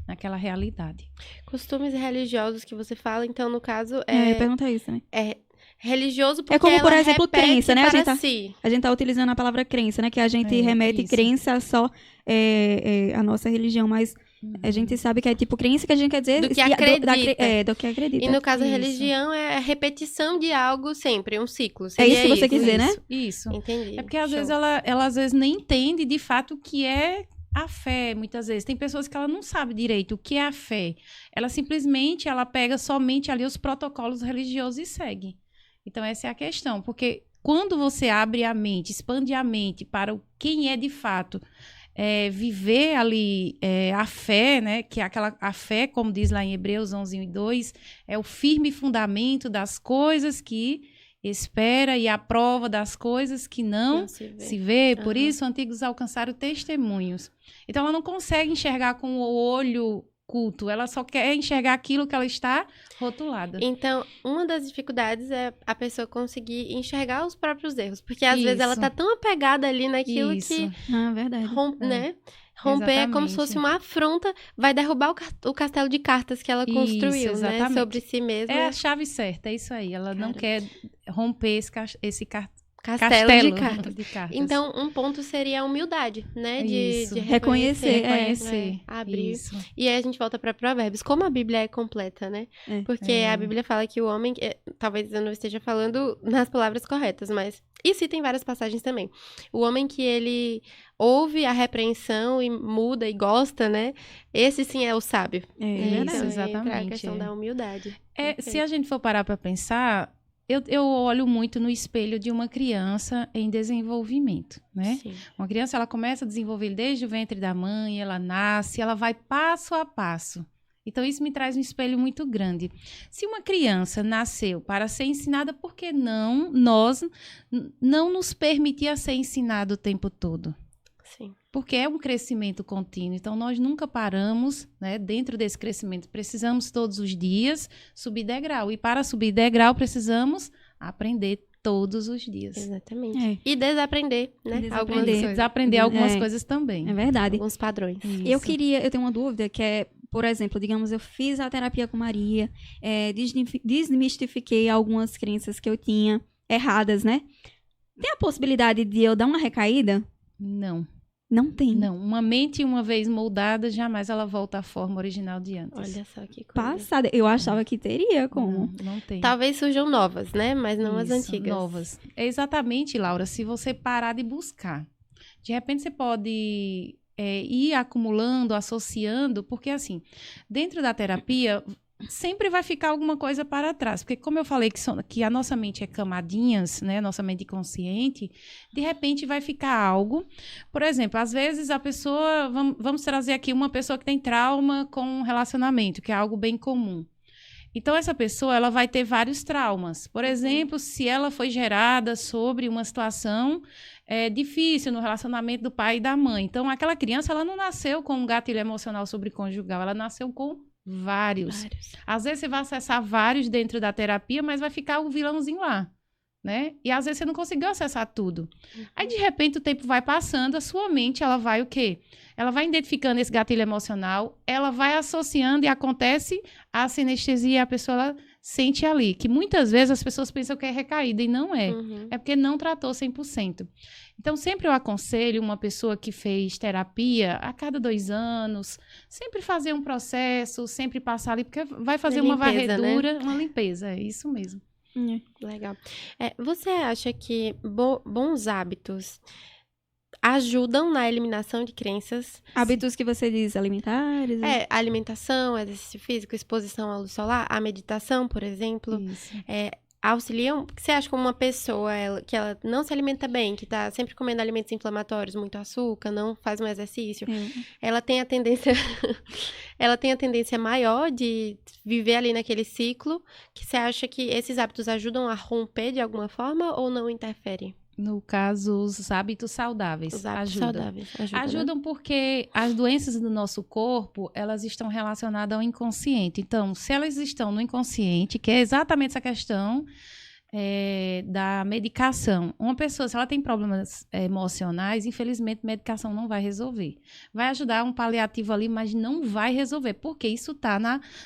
[SPEAKER 4] naquela realidade.
[SPEAKER 3] Costumes religiosos que você fala, então, no caso,
[SPEAKER 1] Eu ia perguntar isso também.
[SPEAKER 3] é religioso porque
[SPEAKER 1] como, por
[SPEAKER 3] ela
[SPEAKER 1] exemplo,
[SPEAKER 3] repete
[SPEAKER 1] crença, né? A
[SPEAKER 3] para
[SPEAKER 1] gente tá-
[SPEAKER 3] si.
[SPEAKER 1] A gente tá utilizando a palavra crença, né? Que a gente
[SPEAKER 4] É,
[SPEAKER 1] remete
[SPEAKER 4] isso.
[SPEAKER 1] crença só a nossa religião, mas a gente sabe que é tipo crença que a gente quer dizer...
[SPEAKER 3] Do que
[SPEAKER 1] se-
[SPEAKER 3] acredita.
[SPEAKER 1] do que acredita.
[SPEAKER 3] E no caso, a
[SPEAKER 4] Isso.
[SPEAKER 3] religião é a repetição de algo sempre, um ciclo.
[SPEAKER 1] É
[SPEAKER 3] Seria
[SPEAKER 1] isso que você quis dizer, né?
[SPEAKER 4] Isso.
[SPEAKER 3] Entendi.
[SPEAKER 4] É porque às
[SPEAKER 3] Show.
[SPEAKER 4] vezes ela às vezes nem entende de fato o que é a fé, muitas vezes. Tem pessoas que ela não sabe direito o que é a fé. Ela simplesmente, ela pega somente ali os protocolos religiosos e segue. Então essa é a questão, porque quando você abre a mente, expande a mente para quem é de fato, viver ali a fé, né? Que é a fé, como diz lá em Hebreus 11:2, é o firme fundamento das coisas que espera e aprova das coisas que não se vê. Por
[SPEAKER 3] Aham.
[SPEAKER 4] isso, antigos alcançaram testemunhos. Então, ela não consegue enxergar com o olho culto, ela só quer enxergar aquilo que ela está rotulada.
[SPEAKER 3] Então, uma das dificuldades é a pessoa conseguir enxergar os próprios erros. Porque às vezes ela
[SPEAKER 4] Isso.
[SPEAKER 3] tá tão apegada ali naquilo
[SPEAKER 4] Isso.
[SPEAKER 3] que
[SPEAKER 1] Ah, verdade.
[SPEAKER 3] né? Romper é como se
[SPEAKER 4] Exatamente.
[SPEAKER 3] fosse uma afronta, vai derrubar o castelo de cartas que ela
[SPEAKER 4] Isso,
[SPEAKER 3] construiu, né?
[SPEAKER 4] exatamente.
[SPEAKER 3] Sobre si mesma.
[SPEAKER 4] É a chave certa, é isso aí. Ela não
[SPEAKER 3] Cara.
[SPEAKER 4] quer romper esse
[SPEAKER 3] Castelo de cartas.
[SPEAKER 4] de cartas.
[SPEAKER 3] Então, um ponto seria a humildade, né? De
[SPEAKER 4] Isso.
[SPEAKER 1] Reconhecer,
[SPEAKER 4] Reconhecer.
[SPEAKER 3] abrir.
[SPEAKER 4] Isso.
[SPEAKER 3] E aí a gente volta para Provérbios. Como a Bíblia é completa, né?
[SPEAKER 1] É.
[SPEAKER 3] Porque a Bíblia fala que o homem... talvez eu não esteja falando nas palavras corretas, mas... E citem várias passagens também. O homem que ele ouve a repreensão e muda e gosta, né? Esse sim é o sábio.
[SPEAKER 1] É
[SPEAKER 4] Isso,
[SPEAKER 1] verdade.
[SPEAKER 3] Então, entra a
[SPEAKER 4] exatamente,
[SPEAKER 3] questão
[SPEAKER 4] é.
[SPEAKER 3] da humildade.
[SPEAKER 4] Se a gente for parar para pensar, eu olho muito no espelho de uma criança em desenvolvimento, né?
[SPEAKER 3] Sim.
[SPEAKER 4] Uma criança, ela começa a desenvolver desde o ventre da mãe, ela nasce, ela vai passo a passo. Então, isso me traz um espelho muito grande. Se uma criança nasceu para ser ensinada, por que não nós não nos permitir a ser ensinado o tempo todo?
[SPEAKER 3] Sim.
[SPEAKER 4] Porque é um crescimento contínuo. Então, nós nunca paramos, né? Dentro desse crescimento, precisamos todos os dias subir degrau. E para subir degrau, precisamos aprender todos os dias.
[SPEAKER 3] Exatamente.
[SPEAKER 1] É.
[SPEAKER 3] E desaprender, né?
[SPEAKER 1] Desaprender.
[SPEAKER 3] Algumas coisas.
[SPEAKER 4] Desaprender algumas
[SPEAKER 1] É.
[SPEAKER 4] coisas também.
[SPEAKER 1] É verdade.
[SPEAKER 3] Alguns padrões.
[SPEAKER 1] Eu tenho uma dúvida que é, por exemplo, digamos, eu fiz a terapia com Maria, desmistifiquei algumas crenças que eu tinha erradas, né? Tem a possibilidade de eu dar uma recaída?
[SPEAKER 4] Não,
[SPEAKER 1] Não tem.
[SPEAKER 4] não. Uma mente, uma vez moldada, jamais ela volta à forma original de antes.
[SPEAKER 3] Olha só que coisa.
[SPEAKER 1] Passada. Eu achava que teria como.
[SPEAKER 4] Não tem.
[SPEAKER 3] Talvez surjam novas, né? Mas não as
[SPEAKER 4] Isso,
[SPEAKER 3] antigas.
[SPEAKER 4] novas. É exatamente, Laura, se você parar de buscar. De repente você pode ir acumulando, associando, porque assim, dentro da terapia, sempre vai ficar alguma coisa para trás. Porque como eu falei que a nossa mente é camadinhas, né? Nossa mente consciente, de repente vai ficar algo. Por exemplo, às vezes a pessoa, vamos trazer aqui uma pessoa que tem trauma com um relacionamento, que é algo bem comum. Então, essa pessoa, ela vai ter vários traumas. Por exemplo, se ela foi gerada sobre uma situação difícil no relacionamento do pai e da mãe. Então, aquela criança, ela não nasceu com um gatilho emocional sobreconjugal, ela nasceu com vários. Às vezes, você vai acessar vários dentro da terapia, mas vai ficar o vilãozinho lá, né? E, às vezes, você não conseguiu acessar tudo. Aí, de repente, o tempo vai passando, a sua mente, ela vai o quê? Ela vai identificando esse gatilho emocional, ela vai associando e acontece a sinestesia, a pessoa ela sente ali, que muitas vezes as pessoas pensam que é recaída e não é.
[SPEAKER 3] Uhum.
[SPEAKER 4] É porque não tratou 100%. Então, sempre eu aconselho uma pessoa que fez terapia a cada 2 anos, sempre fazer um processo, sempre passar ali, porque vai fazer uma
[SPEAKER 3] limpeza,
[SPEAKER 4] varredura, uma limpeza, é isso mesmo.
[SPEAKER 3] Legal. Você acha que bons hábitos ajudam na eliminação de crenças?
[SPEAKER 1] Hábitos que você diz alimentares?
[SPEAKER 3] A alimentação, exercício físico, exposição à luz solar, a meditação, por exemplo,
[SPEAKER 4] Isso.
[SPEAKER 3] auxiliam? O que você acha como uma pessoa que ela não se alimenta bem, que tá sempre comendo alimentos inflamatórios, muito açúcar, não faz um exercício, ela tem a tendência maior de viver ali naquele ciclo, que você acha que esses hábitos ajudam a romper de alguma forma ou não interferem?
[SPEAKER 4] No caso, os hábitos saudáveis.
[SPEAKER 3] Os hábitos
[SPEAKER 4] ajudam.
[SPEAKER 3] saudáveis ajudam, né?
[SPEAKER 4] Ajudam porque as doenças do nosso corpo, elas estão relacionadas ao inconsciente. Então, se elas estão no inconsciente, que é exatamente essa questão da medicação. Uma pessoa, se ela tem problemas emocionais, infelizmente, medicação não vai resolver. Vai ajudar um paliativo ali, mas não vai resolver, porque isso está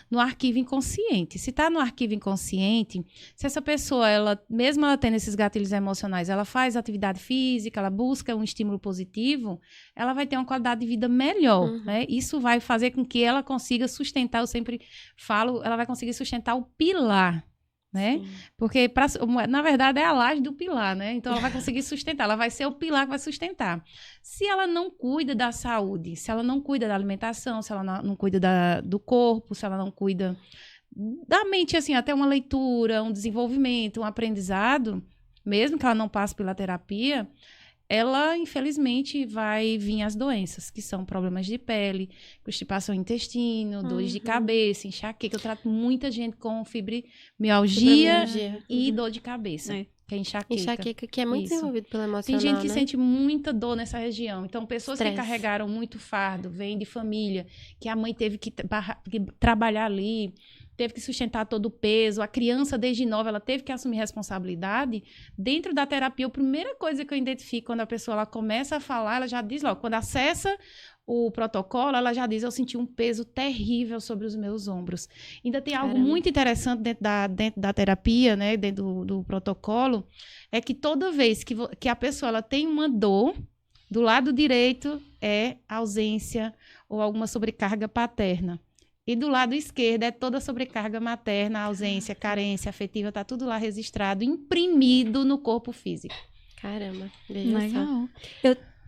[SPEAKER 4] no arquivo inconsciente. Se está no arquivo inconsciente, se essa pessoa, mesmo ela tendo esses gatilhos emocionais, ela faz atividade física, ela busca um estímulo positivo, ela vai ter uma qualidade de vida melhor, né? Isso vai fazer com que ela consiga sustentar, eu sempre falo, ela vai conseguir sustentar o pilar, né?
[SPEAKER 3] Sim.
[SPEAKER 4] Porque, na verdade, é a laje do pilar, né? Então, ela vai conseguir sustentar, ela vai ser o pilar que vai sustentar. Se ela não cuida da saúde, se ela não cuida da alimentação, se ela não cuida do corpo, se ela não cuida da mente, assim, até uma leitura, um desenvolvimento, um aprendizado, mesmo que ela não passe pela terapia, ela, infelizmente, vai vir as doenças, que são problemas de pele, constipação do intestino, dores de cabeça, enxaqueca. Eu trato muita gente com fibromialgia e dor de cabeça, que é enxaqueca.
[SPEAKER 3] Enxaqueca, que é muito desenvolvido pelo emocional,
[SPEAKER 4] Tem gente que
[SPEAKER 3] né?
[SPEAKER 4] sente muita dor nessa região. Então, pessoas
[SPEAKER 3] Stress.
[SPEAKER 4] que carregaram muito fardo, vêm de família, que a mãe teve que trabalhar ali, teve que sustentar todo o peso, a criança desde nova, ela teve que assumir responsabilidade. Dentro da terapia, a primeira coisa que eu identifico quando a pessoa ela começa a falar, ela já diz logo, quando acessa o protocolo, ela já diz, eu senti um peso terrível sobre os meus ombros. Ainda tem algo muito interessante dentro da terapia, né, dentro do protocolo, é que toda vez que a pessoa ela tem uma dor, do lado direito é ausência ou alguma sobrecarga paterna. E do lado esquerdo é toda a sobrecarga materna, ausência, carência afetiva, tá tudo lá registrado, imprimido no corpo físico.
[SPEAKER 3] Caramba, veja
[SPEAKER 1] Legal.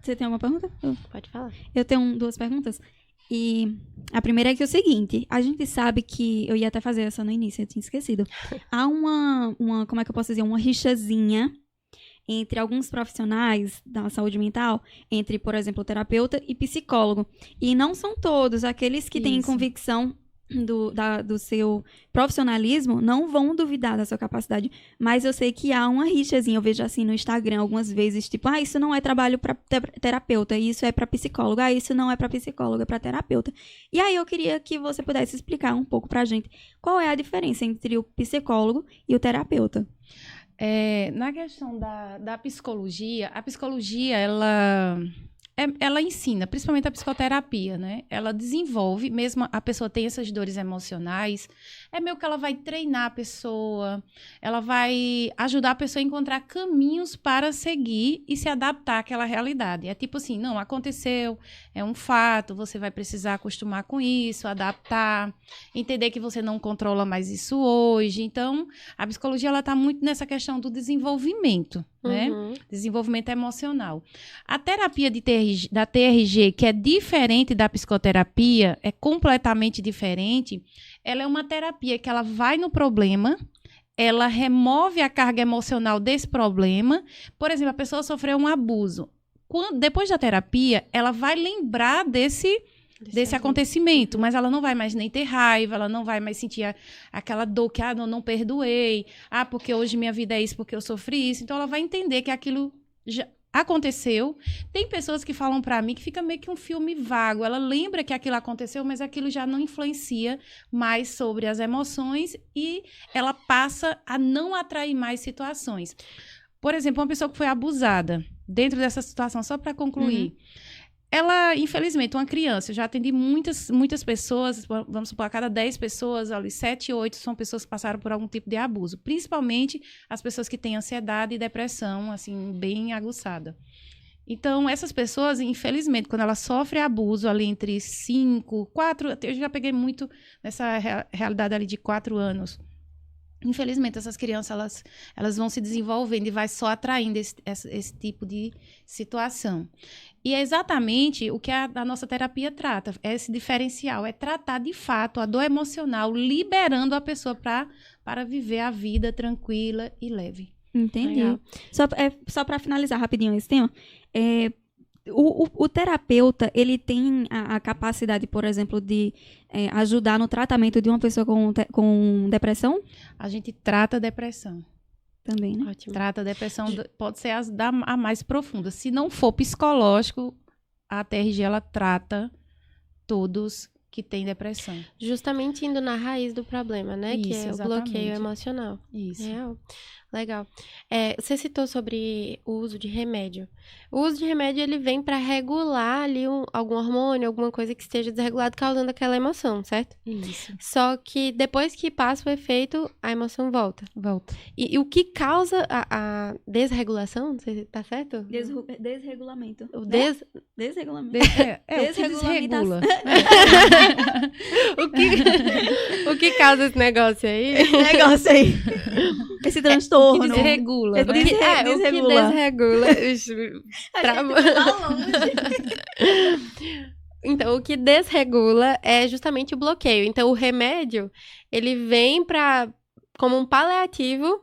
[SPEAKER 1] Você tem alguma pergunta?
[SPEAKER 3] Pode falar.
[SPEAKER 1] Eu tenho 2 perguntas. E a primeira é que é o seguinte, a gente sabe que, eu ia até fazer essa no início, eu tinha esquecido. Há uma como é que eu posso dizer, uma rixazinha entre alguns profissionais da saúde mental, entre, por exemplo, terapeuta e psicólogo. E não são todos, aqueles que têm convicção do seu profissionalismo não vão duvidar da sua capacidade. Mas eu sei que há uma rixazinha, eu vejo assim no Instagram algumas vezes, tipo, isso não é trabalho para terapeuta, isso é para psicólogo, isso não é para psicólogo, é para terapeuta. E aí eu queria que você pudesse explicar um pouco pra gente qual é a diferença entre o psicólogo e o terapeuta.
[SPEAKER 4] Na questão da psicologia, a psicologia, ela ensina, principalmente a psicoterapia, né? Ela desenvolve, mesmo a pessoa tem essas dores emocionais, é meio que ela vai treinar a pessoa, ela vai ajudar a pessoa a encontrar caminhos para seguir e se adaptar àquela realidade. É tipo assim, não, aconteceu, é um fato, você vai precisar acostumar com isso, adaptar, entender que você não controla mais isso hoje. Então, a psicologia, ela está muito nessa questão do desenvolvimento, né? Desenvolvimento emocional. A terapia da TRG, que é diferente da psicoterapia, é completamente diferente. Ela é uma terapia que ela vai no problema, ela remove a carga emocional desse problema. Por exemplo, a pessoa sofreu um abuso. Depois da terapia, ela vai lembrar desse acontecimento, mas ela não vai mais nem ter raiva, ela não vai mais sentir aquela dor que, não perdoei, porque hoje minha vida é isso, porque eu sofri isso. Então, ela vai entender que aquilo já aconteceu. Tem pessoas que falam pra mim que fica meio que um filme vago. Ela lembra que aquilo aconteceu, mas aquilo já não influencia mais sobre as emoções e ela passa a não atrair mais situações. Por exemplo, uma pessoa que foi abusada dentro dessa situação, só para concluir, ela, infelizmente, uma criança, eu já atendi muitas pessoas, vamos supor, a cada 10 pessoas, ali, 7, 8 são pessoas que passaram por algum tipo de abuso, principalmente as pessoas que têm ansiedade e depressão, assim, bem aguçada. Então, essas pessoas, infelizmente, quando elas sofrem abuso ali entre 5, 4, eu já peguei muito nessa realidade ali de 4 anos, infelizmente, essas crianças, elas vão se desenvolvendo e vai só atraindo esse tipo de situação. E é exatamente o que a nossa terapia trata, é esse diferencial, é tratar de fato a dor emocional, liberando a pessoa para viver a vida tranquila e leve.
[SPEAKER 1] Entendi. Só para finalizar rapidinho esse tema, o terapeuta, ele tem a capacidade, por exemplo, de ajudar no tratamento de uma pessoa com depressão?
[SPEAKER 4] A gente trata a depressão.
[SPEAKER 1] Também, né?
[SPEAKER 3] Ótimo.
[SPEAKER 4] Trata a depressão, pode ser a mais profunda. Se não for psicológico, a TRG, ela trata todos que têm depressão.
[SPEAKER 3] Justamente indo na raiz do problema, né?
[SPEAKER 4] Isso,
[SPEAKER 3] que é
[SPEAKER 4] exatamente.
[SPEAKER 3] O bloqueio emocional.
[SPEAKER 4] Isso.
[SPEAKER 3] Real. Legal. Você citou sobre o uso de remédio. O uso de remédio, ele vem para regular ali algum hormônio, alguma coisa que esteja desregulado, causando aquela emoção, certo?
[SPEAKER 4] Isso.
[SPEAKER 3] Só que depois que passa o efeito, a emoção volta.
[SPEAKER 4] Volta.
[SPEAKER 3] E o que causa a desregulação? Não sei se tá certo?
[SPEAKER 1] Desregulamento. Desregulamento.
[SPEAKER 4] Desregula.
[SPEAKER 3] O que causa esse negócio aí?
[SPEAKER 1] Esse negócio aí. Esse transtorno.
[SPEAKER 4] Que desregula, né?
[SPEAKER 3] O que desregula. Então, o que desregula é justamente o bloqueio. Então, o remédio, ele vem como um paliativo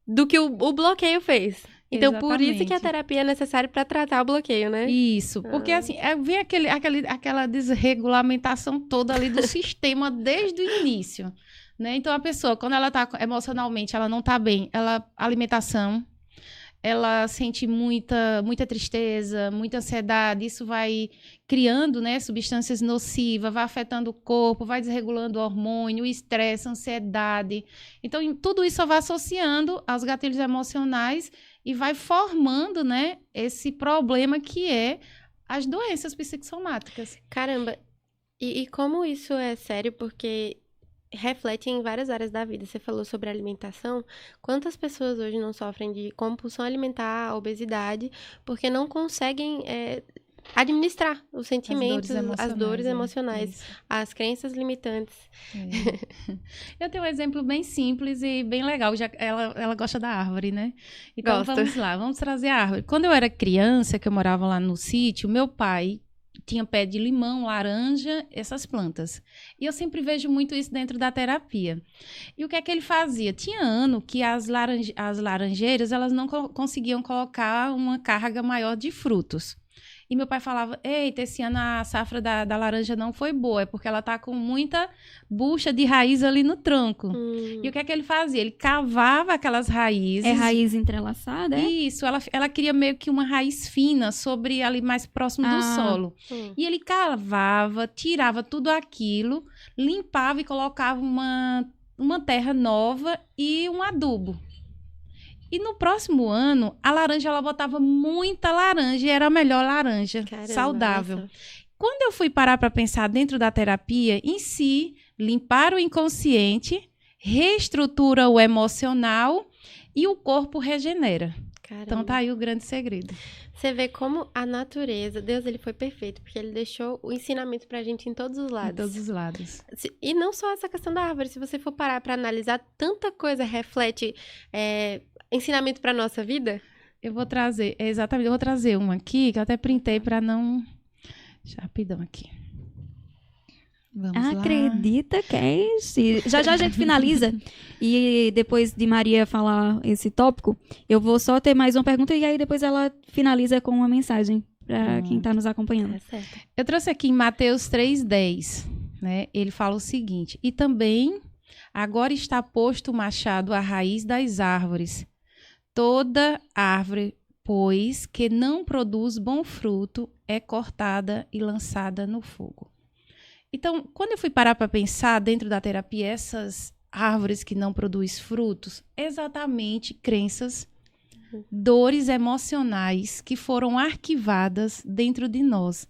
[SPEAKER 3] do que o bloqueio fez. Então, por isso que a
[SPEAKER 4] Exatamente.
[SPEAKER 3] terapia é necessária para tratar o bloqueio, né?
[SPEAKER 4] Isso, porque assim, vem aquela desregulamentação toda ali do sistema desde o início, né? Então, a pessoa, quando ela tá emocionalmente, ela não tá bem, alimentação, ela sente muita tristeza, muita ansiedade, isso vai criando, né, substâncias nocivas, vai afetando o corpo, vai desregulando o hormônio, o estresse, a ansiedade. Então, tudo isso vai associando aos gatilhos emocionais e vai formando, né, esse problema que é as doenças psicossomáticas.
[SPEAKER 3] Caramba, e como isso é sério, porque reflete em várias áreas da vida. Você falou sobre alimentação. Quantas pessoas hoje não sofrem de compulsão alimentar, obesidade, porque não conseguem administrar os sentimentos, as dores emocionais, as crenças limitantes.
[SPEAKER 4] Eu tenho um exemplo bem simples e bem legal. Ela gosta da árvore, né? Então, vamos lá, vamos trazer a árvore. Quando eu era criança, que eu morava lá no sítio, meu pai tinha pé de limão, laranja, essas plantas. E eu sempre vejo muito isso dentro da terapia. E o que é que ele fazia? Tinha ano que as laranjeiras, elas não conseguiam colocar uma carga maior de frutos. E meu pai falava, eita, esse ano a safra da laranja não foi boa, é porque ela tá com muita bucha de raiz ali no tronco. E o que é que ele fazia? Ele cavava aquelas raízes.
[SPEAKER 1] É raiz entrelaçada, é?
[SPEAKER 4] Isso, ela queria meio que uma raiz fina sobre ali mais próximo do solo. E ele cavava, tirava tudo aquilo, limpava e colocava uma terra nova e um adubo. E no próximo ano, a laranja, ela botava muita laranja e era a melhor laranja, saudável. Nossa. Quando eu fui parar para pensar dentro da terapia, em si, limpar o inconsciente, reestrutura o emocional e o corpo regenera. Caramba. Então tá aí o grande segredo.
[SPEAKER 3] Você vê como a natureza, Deus, ele foi perfeito, porque ele deixou o ensinamento pra gente em todos os lados.
[SPEAKER 4] Em todos os lados.
[SPEAKER 3] E não só essa questão da árvore, se você for parar pra analisar, tanta coisa reflete ensinamento pra nossa vida.
[SPEAKER 4] Eu vou trazer uma aqui, que eu até printei pra não... Rapidão aqui. Vamos
[SPEAKER 1] Acredita que é isso. Já a gente finaliza. E depois de Maria falar esse tópico, eu vou só ter mais uma pergunta e aí depois ela finaliza com uma mensagem para quem está nos acompanhando.
[SPEAKER 3] Certo.
[SPEAKER 4] Eu trouxe aqui em Mateus 3:10, né? Ele fala o seguinte: e também agora está posto o machado à raiz das árvores. Toda árvore, pois, que não produz bom fruto, é cortada e lançada no fogo. Então, quando eu fui parar para pensar dentro da terapia, essas árvores que não produzem frutos, exatamente crenças, dores emocionais que foram arquivadas dentro de nós.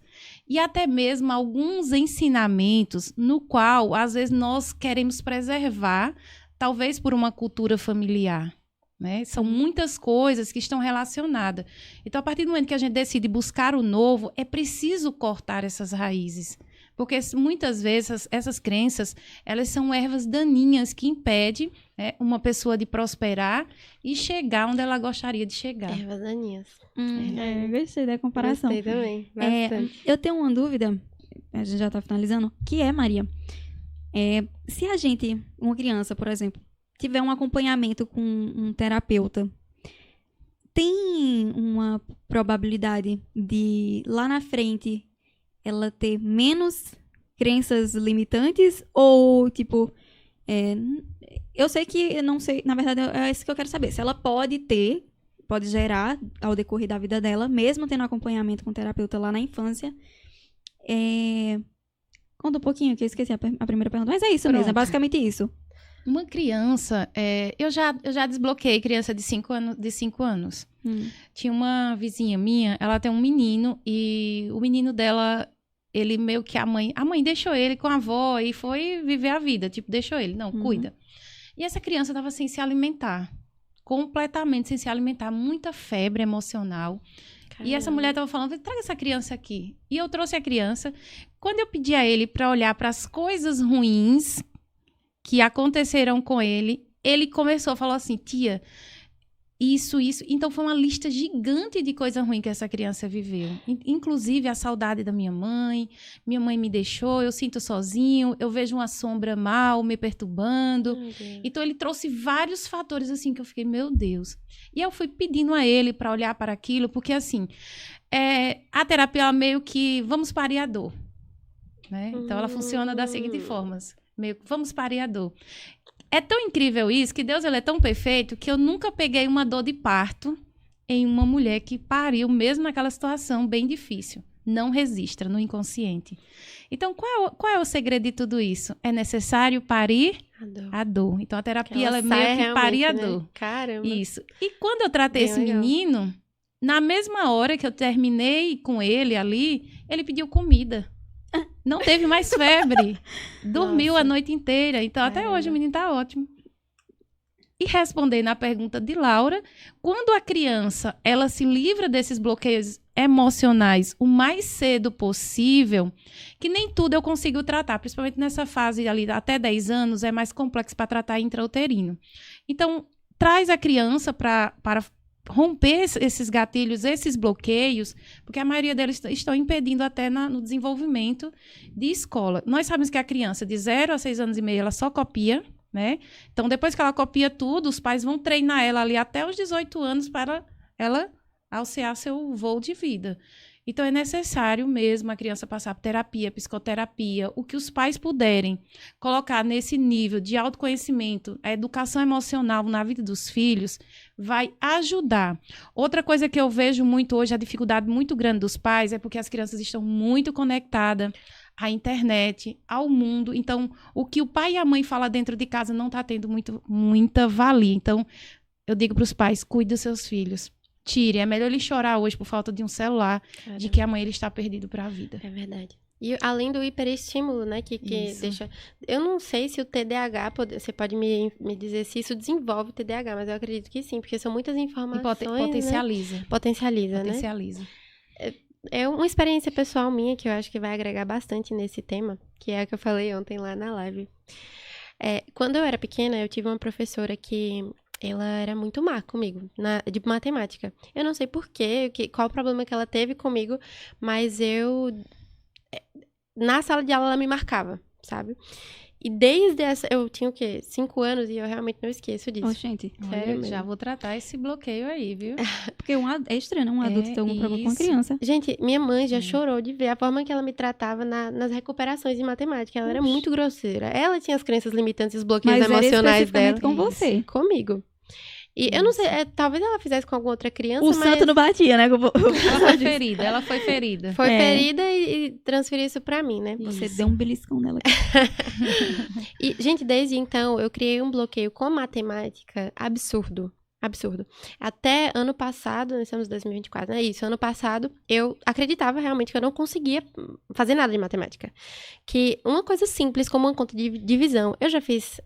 [SPEAKER 4] E até mesmo alguns ensinamentos no qual, às vezes, nós queremos preservar, talvez por uma cultura familiar. Né? São muitas coisas que estão relacionadas. Então, a partir do momento que a gente decide buscar o novo, é preciso cortar essas raízes. Porque muitas vezes essas crenças, elas são ervas daninhas que impedem uma pessoa de prosperar e chegar onde ela gostaria de chegar.
[SPEAKER 3] Ervas daninhas.
[SPEAKER 1] Gostei da comparação.
[SPEAKER 3] Gostei também, bastante.
[SPEAKER 1] Eu tenho uma dúvida, a gente já está finalizando, que é, Maria, se a gente, uma criança, por exemplo, tiver um acompanhamento com um terapeuta, tem uma probabilidade de, lá na frente, ela ter menos crenças limitantes? Ou, tipo, eu sei que, não sei, na verdade, é isso que eu quero saber. Se ela pode gerar ao decorrer da vida dela, mesmo tendo acompanhamento com o terapeuta lá na infância. Conta um pouquinho, que eu esqueci a primeira pergunta. Mas é isso mesmo, é basicamente isso.
[SPEAKER 4] Uma criança, eu já desbloqueei criança de 5 anos. Tinha uma vizinha minha, ela tem um menino, e o menino dela, ele meio que a mãe deixou ele com a avó e foi viver a vida, tipo, deixou ele, não, cuida. E essa criança estava sem se alimentar, completamente sem se alimentar, muita febre emocional. Caramba. E essa mulher estava falando, traga essa criança aqui. E eu trouxe a criança. Quando eu pedi a ele para olhar para as coisas ruins que aconteceram com ele, ele começou a falar assim, tia, Isso. Então, foi uma lista gigante de coisa ruim que essa criança viveu. Inclusive, a saudade da minha mãe me deixou, eu sinto sozinho, eu vejo uma sombra mal me perturbando. Então, ele trouxe vários fatores, assim, que eu fiquei, meu Deus. E eu fui pedindo a ele para olhar para aquilo, porque, assim, a terapia, ela meio que, vamos parir a dor. Né? Então, ela funciona das seguintes formas. Meio que, vamos parir a dor. É tão incrível isso, que Deus ele é tão perfeito, que eu nunca peguei uma dor de parto em uma mulher que pariu, mesmo naquela situação bem difícil. Não resista no inconsciente. Então, qual é o segredo de tudo isso? É necessário parir a dor. Então, a terapia ela é meio que parir a dor.
[SPEAKER 3] Né? Caramba.
[SPEAKER 4] Isso. E quando eu tratei esse menino, na mesma hora que eu terminei com ele ali, ele pediu comida. Não teve mais febre. Dormiu a noite inteira. Então, até hoje, o menino tá ótimo. E respondendo à pergunta de Laura, quando a criança ela se livra desses bloqueios emocionais o mais cedo possível, que nem tudo eu consigo tratar, principalmente nessa fase ali até 10 anos, é mais complexo para tratar intrauterino. Então, traz a criança para romper esses gatilhos, esses bloqueios, porque a maioria deles estão impedindo até no desenvolvimento de escola. Nós sabemos que a criança de 0 a 6 anos e meio, ela só copia, né? Então, depois que ela copia tudo, os pais vão treinar ela ali até os 18 anos para ela alçar seu voo de vida. Então, é necessário mesmo a criança passar por terapia, psicoterapia, o que os pais puderem colocar nesse nível de autoconhecimento, a educação emocional na vida dos filhos, vai ajudar. Outra coisa que eu vejo muito hoje, a dificuldade muito grande dos pais, é porque as crianças estão muito conectadas à internet, ao mundo. Então, o que o pai e a mãe falam dentro de casa não está tendo muita valia. Então, eu digo para os pais, cuide dos seus filhos. Tire, é melhor ele chorar hoje por falta de um celular, de que amanhã ele está perdido para a vida.
[SPEAKER 3] É verdade. E além do hiperestímulo, né, que deixa... Eu não sei se o TDAH, você pode me dizer se isso desenvolve o TDAH, mas eu acredito que sim, porque são muitas informações,
[SPEAKER 4] potencializa.
[SPEAKER 3] Né? Potencializa, né?
[SPEAKER 4] Potencializa.
[SPEAKER 3] É uma experiência pessoal minha que eu acho que vai agregar bastante nesse tema, que é a que eu falei ontem lá na live. Quando eu era pequena, eu tive uma professora que... ela era muito má comigo, de matemática. Eu não sei porquê, qual o problema que ela teve comigo, mas na sala de aula ela me marcava, sabe? E desde essa, eu tinha o quê? 5 anos e eu realmente não esqueço disso.
[SPEAKER 1] Gente,
[SPEAKER 3] sério,
[SPEAKER 4] já vou tratar esse bloqueio aí, viu?
[SPEAKER 1] Porque é estranho, um adulto ter algum problema com uma criança.
[SPEAKER 3] Gente, minha mãe já chorou de ver a forma que ela me tratava nas recuperações de matemática. Ela era muito grosseira. Ela tinha as crenças limitantes e os bloqueios emocionais dela.
[SPEAKER 1] Com você.
[SPEAKER 3] Comigo. E eu não sei, talvez ela fizesse com alguma outra criança,
[SPEAKER 1] mas... santo não batia, né?
[SPEAKER 4] Ela foi ferida.
[SPEAKER 3] Foi ferida e transferiu isso pra mim, né?
[SPEAKER 1] Você deu um beliscão nela.
[SPEAKER 3] E, gente, desde então, eu criei um bloqueio com matemática absurdo. Até ano passado, nós estamos em 2024, né? Isso, ano passado, eu acreditava realmente que eu não conseguia fazer nada de matemática. Que uma coisa simples, como uma conta de divisão, eu já fiz...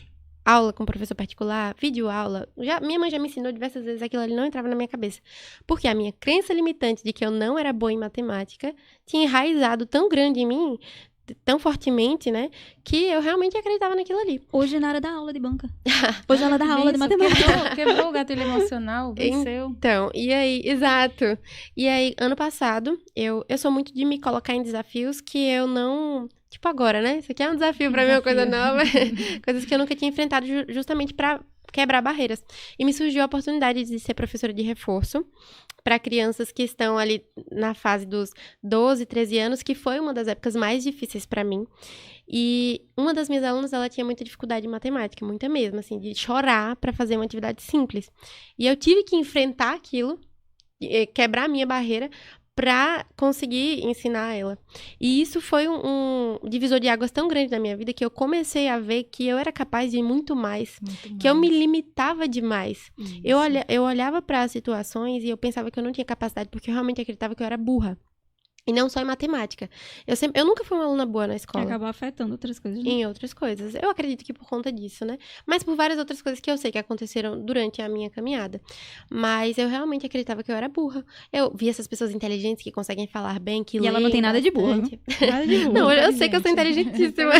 [SPEAKER 3] aula com professor particular, videoaula. Minha mãe já me ensinou diversas vezes, aquilo ali não entrava na minha cabeça. Porque a minha crença limitante de que eu não era boa em matemática tinha enraizado tão grande em mim, tão fortemente, né, que eu realmente acreditava naquilo ali.
[SPEAKER 1] Hoje na hora da aula de banca. Hoje ela dá aula de matemática.
[SPEAKER 4] Quebrou o gatilho emocional, venceu.
[SPEAKER 3] Então, e aí, exato. E aí, ano passado, eu sou muito de me colocar em desafios que eu não... Tipo agora, né? Isso aqui é um desafio pra mim, uma coisa nova. Coisas que eu nunca tinha enfrentado justamente pra quebrar barreiras. E me surgiu a oportunidade de ser professora de reforço para crianças que estão ali na fase dos 12, 13 anos, que foi uma das épocas mais difíceis pra mim. E uma das minhas alunas, ela tinha muita dificuldade em matemática, muita mesmo, assim, de chorar pra fazer uma atividade simples. E eu tive que enfrentar aquilo, quebrar a minha barreira, pra conseguir ensinar ela. E isso foi um divisor de águas tão grande na minha vida que eu comecei a ver que eu era capaz de muito mais. Que eu me limitava demais. Eu olhava para as situações e eu pensava que eu não tinha capacidade porque eu realmente acreditava que eu era burra. E não só em matemática. Eu nunca fui uma aluna boa na
[SPEAKER 1] Que
[SPEAKER 3] escola.
[SPEAKER 1] acabou afetando outras coisas, né?
[SPEAKER 3] Em outras coisas. Eu acredito que por conta disso, né? Mas por várias outras coisas que eu sei que aconteceram durante a minha caminhada. Mas eu realmente acreditava que eu era burra. Eu vi essas pessoas inteligentes que conseguem falar bem, que
[SPEAKER 1] E ela não
[SPEAKER 3] leem
[SPEAKER 1] tem nada de burra,
[SPEAKER 3] bastante.
[SPEAKER 1] Nada de burro.
[SPEAKER 3] Não, eu sei que eu sou inteligentíssima.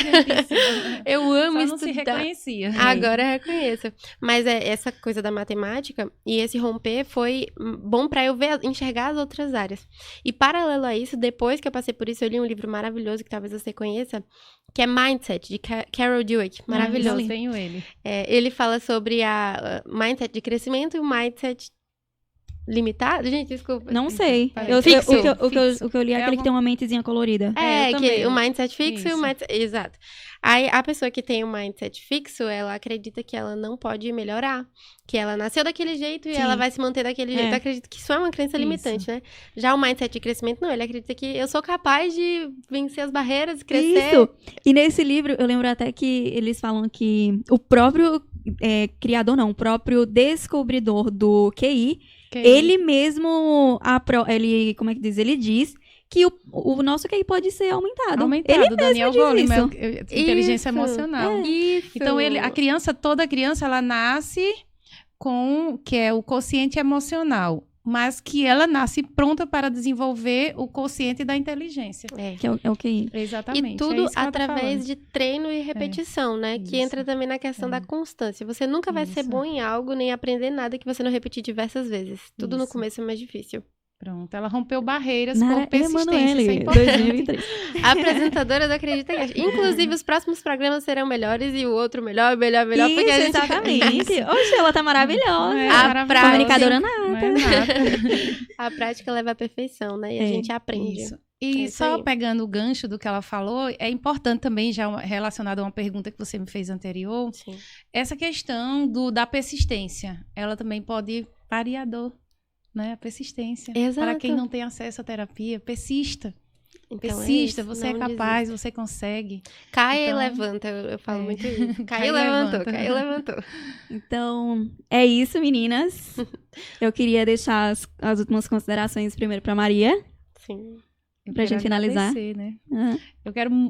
[SPEAKER 3] Eu amo
[SPEAKER 4] Só não se
[SPEAKER 3] estudar.
[SPEAKER 4] reconhecia.
[SPEAKER 3] Agora eu reconheço. Mas essa coisa da matemática e esse romper foi bom pra eu enxergar as outras áreas. E paralelo a isso, depois que eu passei por isso, eu li um livro maravilhoso que talvez você conheça, que é Mindset, de Carol Dweck. Maravilhoso.
[SPEAKER 4] Eu tenho ele.
[SPEAKER 3] Ele fala sobre a mindset de crescimento e o mindset limitado. Gente, desculpa.
[SPEAKER 1] Não sei.
[SPEAKER 3] Fixo.
[SPEAKER 1] O que eu li é aquele que tem uma mentezinha colorida.
[SPEAKER 3] É,
[SPEAKER 4] eu
[SPEAKER 3] que
[SPEAKER 4] também.
[SPEAKER 3] o mindset fixo e o
[SPEAKER 4] Isso.
[SPEAKER 3] mindset... Exato. Aí, a pessoa que tem o mindset fixo, ela acredita que ela não pode melhorar. Que ela nasceu daquele jeito e
[SPEAKER 1] Sim.
[SPEAKER 3] ela vai se manter daquele jeito.
[SPEAKER 1] É.
[SPEAKER 3] Eu acredito que isso é uma crença
[SPEAKER 4] Isso.
[SPEAKER 3] limitante, né? Já o mindset de crescimento, não. Ele acredita que eu sou capaz de vencer as barreiras, crescer.
[SPEAKER 1] Isso. E nesse livro, eu lembro até que eles falam que o próprio criador, não, o próprio descobridor do QI, ele mesmo, ele, como é que diz? Ele diz que o nosso QI pode ser aumentado.
[SPEAKER 4] Aumentado,
[SPEAKER 1] Ele
[SPEAKER 4] Daniel
[SPEAKER 1] mesmo diz
[SPEAKER 4] Goleman,
[SPEAKER 1] isso.
[SPEAKER 4] inteligência
[SPEAKER 3] Isso.
[SPEAKER 4] emocional.
[SPEAKER 3] Isso.
[SPEAKER 4] Então, toda criança, ela nasce com, que é o quociente emocional, mas que ela nasce pronta para desenvolver o quociente da inteligência.
[SPEAKER 3] É.
[SPEAKER 1] Que é o QI.
[SPEAKER 4] Exatamente.
[SPEAKER 3] E tudo
[SPEAKER 4] é isso que ela tá
[SPEAKER 3] através
[SPEAKER 4] falando.
[SPEAKER 3] de treino e repetição, né? Que
[SPEAKER 4] Isso.
[SPEAKER 3] entra também na questão da constância. Você nunca vai ser
[SPEAKER 4] Isso.
[SPEAKER 3] bom em algo, nem aprender nada que você não repetir diversas vezes. Tudo no
[SPEAKER 4] Isso.
[SPEAKER 3] começo é mais difícil.
[SPEAKER 4] Pronto, ela rompeu barreiras
[SPEAKER 1] Nara
[SPEAKER 4] por persistência. Isso é
[SPEAKER 1] Emanuele,
[SPEAKER 4] importante.
[SPEAKER 1] 2023.
[SPEAKER 3] A apresentadora do Acredita Cast. Inclusive, os próximos programas serão melhores e o outro melhor. Porque
[SPEAKER 1] Isso,
[SPEAKER 3] a gente...
[SPEAKER 1] exatamente. Oxe, ela tá maravilhosa.
[SPEAKER 4] É,
[SPEAKER 3] A
[SPEAKER 4] maravilhosa.
[SPEAKER 3] prática-
[SPEAKER 1] Comunicadora
[SPEAKER 4] Não
[SPEAKER 1] nata.
[SPEAKER 4] é nada.
[SPEAKER 3] A prática leva à perfeição, né? E a gente aprende.
[SPEAKER 4] Isso.
[SPEAKER 3] É
[SPEAKER 4] E
[SPEAKER 3] isso
[SPEAKER 4] só
[SPEAKER 3] aí.
[SPEAKER 4] pegando o gancho do que ela falou, é importante também, já relacionado a uma pergunta que você me fez anterior,
[SPEAKER 3] Sim.
[SPEAKER 4] essa questão da persistência. Ela também pode variador, né? A persistência.
[SPEAKER 3] Exato.
[SPEAKER 4] Para quem não tem acesso à terapia, persista.
[SPEAKER 3] Então,
[SPEAKER 4] Persista,
[SPEAKER 3] é isso,
[SPEAKER 4] você é
[SPEAKER 3] não
[SPEAKER 4] capaz, você consegue.
[SPEAKER 3] Cai
[SPEAKER 4] Então,
[SPEAKER 3] e levanta. Eu falo
[SPEAKER 4] é.
[SPEAKER 3] muito isso. Cai e
[SPEAKER 4] Cai e
[SPEAKER 3] levantou,
[SPEAKER 4] levanta.
[SPEAKER 3] cai e levantou.
[SPEAKER 1] Então, é isso, meninas. Eu queria deixar as últimas considerações primeiro pra Maria.
[SPEAKER 3] Sim.
[SPEAKER 4] Eu
[SPEAKER 1] Pra
[SPEAKER 4] quero
[SPEAKER 1] gente finalizar.
[SPEAKER 4] agradecer, né?
[SPEAKER 1] Aham.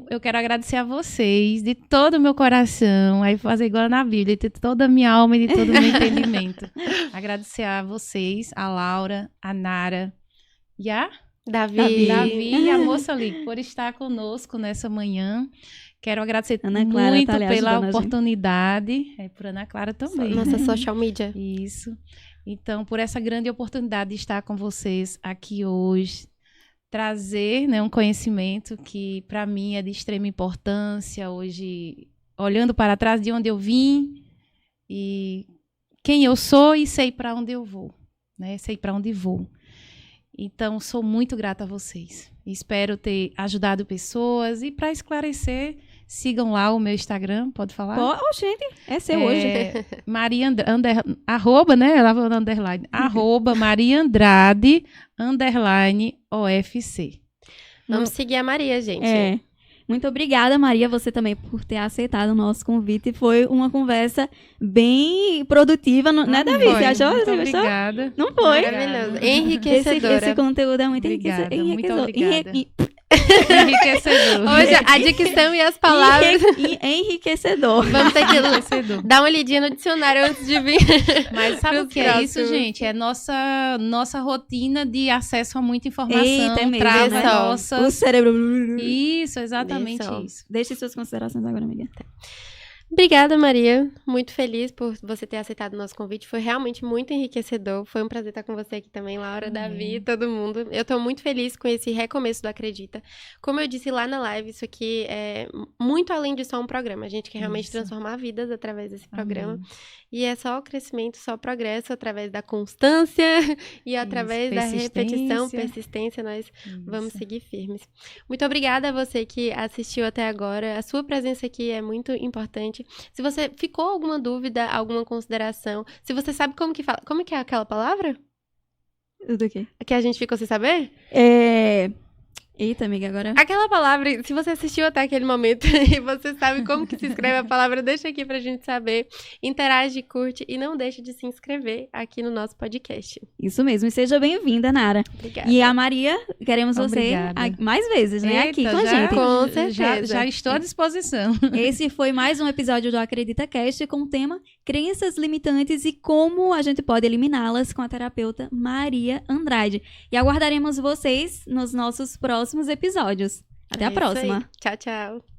[SPEAKER 4] Eu quero agradecer a vocês, de todo o meu coração, aí fazer igual na Bíblia, de toda a minha alma e de todo o meu entendimento. Agradecer a vocês, a Laura, a Nara e a
[SPEAKER 3] Davi.
[SPEAKER 4] Davi e a moça ali, por estar conosco nessa manhã. Quero agradecer
[SPEAKER 1] Ana Clara
[SPEAKER 4] muito
[SPEAKER 1] tá ali
[SPEAKER 4] pela
[SPEAKER 1] ajudando a gente.
[SPEAKER 3] oportunidade.
[SPEAKER 4] por Ana Clara também.
[SPEAKER 3] Nossa social media.
[SPEAKER 4] Isso. Então, por essa grande oportunidade de estar com vocês aqui hoje, trazer, né, um conhecimento que para mim é de extrema importância hoje, olhando para trás de onde eu vim e quem eu sou e sei para onde eu vou, né? Sei para onde vou. Então, sou muito grata a vocês. Espero ter ajudado pessoas e para esclarecer, sigam lá o meu Instagram, pode falar?
[SPEAKER 1] Gente, é seu hoje.
[SPEAKER 4] Maria arroba, né? Ela falou underline. Arroba Maria Andrade underline OFC.
[SPEAKER 3] Vamos seguir a Maria, gente.
[SPEAKER 1] É. Muito obrigada, Maria, você também por ter aceitado o nosso convite. Foi uma conversa bem produtiva, né, Davi?
[SPEAKER 3] foi.
[SPEAKER 1] Você achou?
[SPEAKER 4] Muito
[SPEAKER 1] Você gostou?
[SPEAKER 4] obrigada.
[SPEAKER 1] Não foi?
[SPEAKER 3] Maravilhoso.
[SPEAKER 4] Obrigada.
[SPEAKER 3] Enriquecedora.
[SPEAKER 1] Esse conteúdo é muito
[SPEAKER 4] Obrigada, muito
[SPEAKER 1] enriquecedor.
[SPEAKER 4] obrigada. Enriquecedor.
[SPEAKER 3] Hoje, a dicção e as palavras.
[SPEAKER 1] Enriquecedor.
[SPEAKER 3] Vamos ter que
[SPEAKER 4] Enriquecedor.
[SPEAKER 3] dar uma lidinha no dicionário antes de vir.
[SPEAKER 4] Mas sabe o
[SPEAKER 3] Pros
[SPEAKER 4] que é isso,
[SPEAKER 3] próximos.
[SPEAKER 4] gente? É nossa rotina de acesso a muita informação.
[SPEAKER 1] Eita, é mesmo,
[SPEAKER 4] Trava
[SPEAKER 3] né?
[SPEAKER 4] nossa...
[SPEAKER 1] O cérebro.
[SPEAKER 4] Isso, exatamente
[SPEAKER 3] Isso.
[SPEAKER 4] isso.
[SPEAKER 1] Deixe suas considerações agora, amiga.
[SPEAKER 3] Obrigada, Maria. Muito feliz por você ter aceitado o nosso convite. Foi realmente muito enriquecedor. Foi um prazer estar com você aqui também, Laura, Davi, todo mundo. Eu tô muito feliz com esse recomeço do Acredita. Como eu disse lá na live, isso aqui é muito além de só um programa. A gente quer realmente
[SPEAKER 4] Isso.
[SPEAKER 3] transformar vidas através desse programa.
[SPEAKER 4] Amém.
[SPEAKER 3] E é só crescimento, só progresso através da constância e através da repetição, persistência. Nós vamos
[SPEAKER 4] Isso.
[SPEAKER 3] seguir firmes. Muito obrigada a você que assistiu até agora. A sua presença aqui é muito importante. Se você ficou alguma dúvida, alguma consideração, se você sabe como que fala, como que é aquela palavra
[SPEAKER 1] Do quê?
[SPEAKER 3] que a gente ficou sem saber?
[SPEAKER 1] Eita, amiga, agora...
[SPEAKER 3] Aquela palavra, se você assistiu até aquele momento e você sabe como que se escreve a palavra, deixa aqui pra gente saber. Interage, curte e não deixe de se inscrever aqui no nosso podcast.
[SPEAKER 1] Isso mesmo. E seja bem-vinda, Nara.
[SPEAKER 3] Obrigada.
[SPEAKER 1] E a Maria, queremos você
[SPEAKER 4] Obrigada.
[SPEAKER 1] mais vezes, né?
[SPEAKER 4] Eita,
[SPEAKER 1] aqui com a
[SPEAKER 4] já-
[SPEAKER 1] gente.
[SPEAKER 3] Com
[SPEAKER 4] Já,
[SPEAKER 3] certeza.
[SPEAKER 4] já estou à disposição.
[SPEAKER 1] Esse foi mais um episódio do Acredita Cast com o tema Crenças Limitantes e como a gente pode eliminá-las com a terapeuta Maria Andrade. E aguardaremos vocês nos nossos próximos episódios. Até a
[SPEAKER 3] É isso aí.
[SPEAKER 1] próxima.
[SPEAKER 3] Tchau, tchau.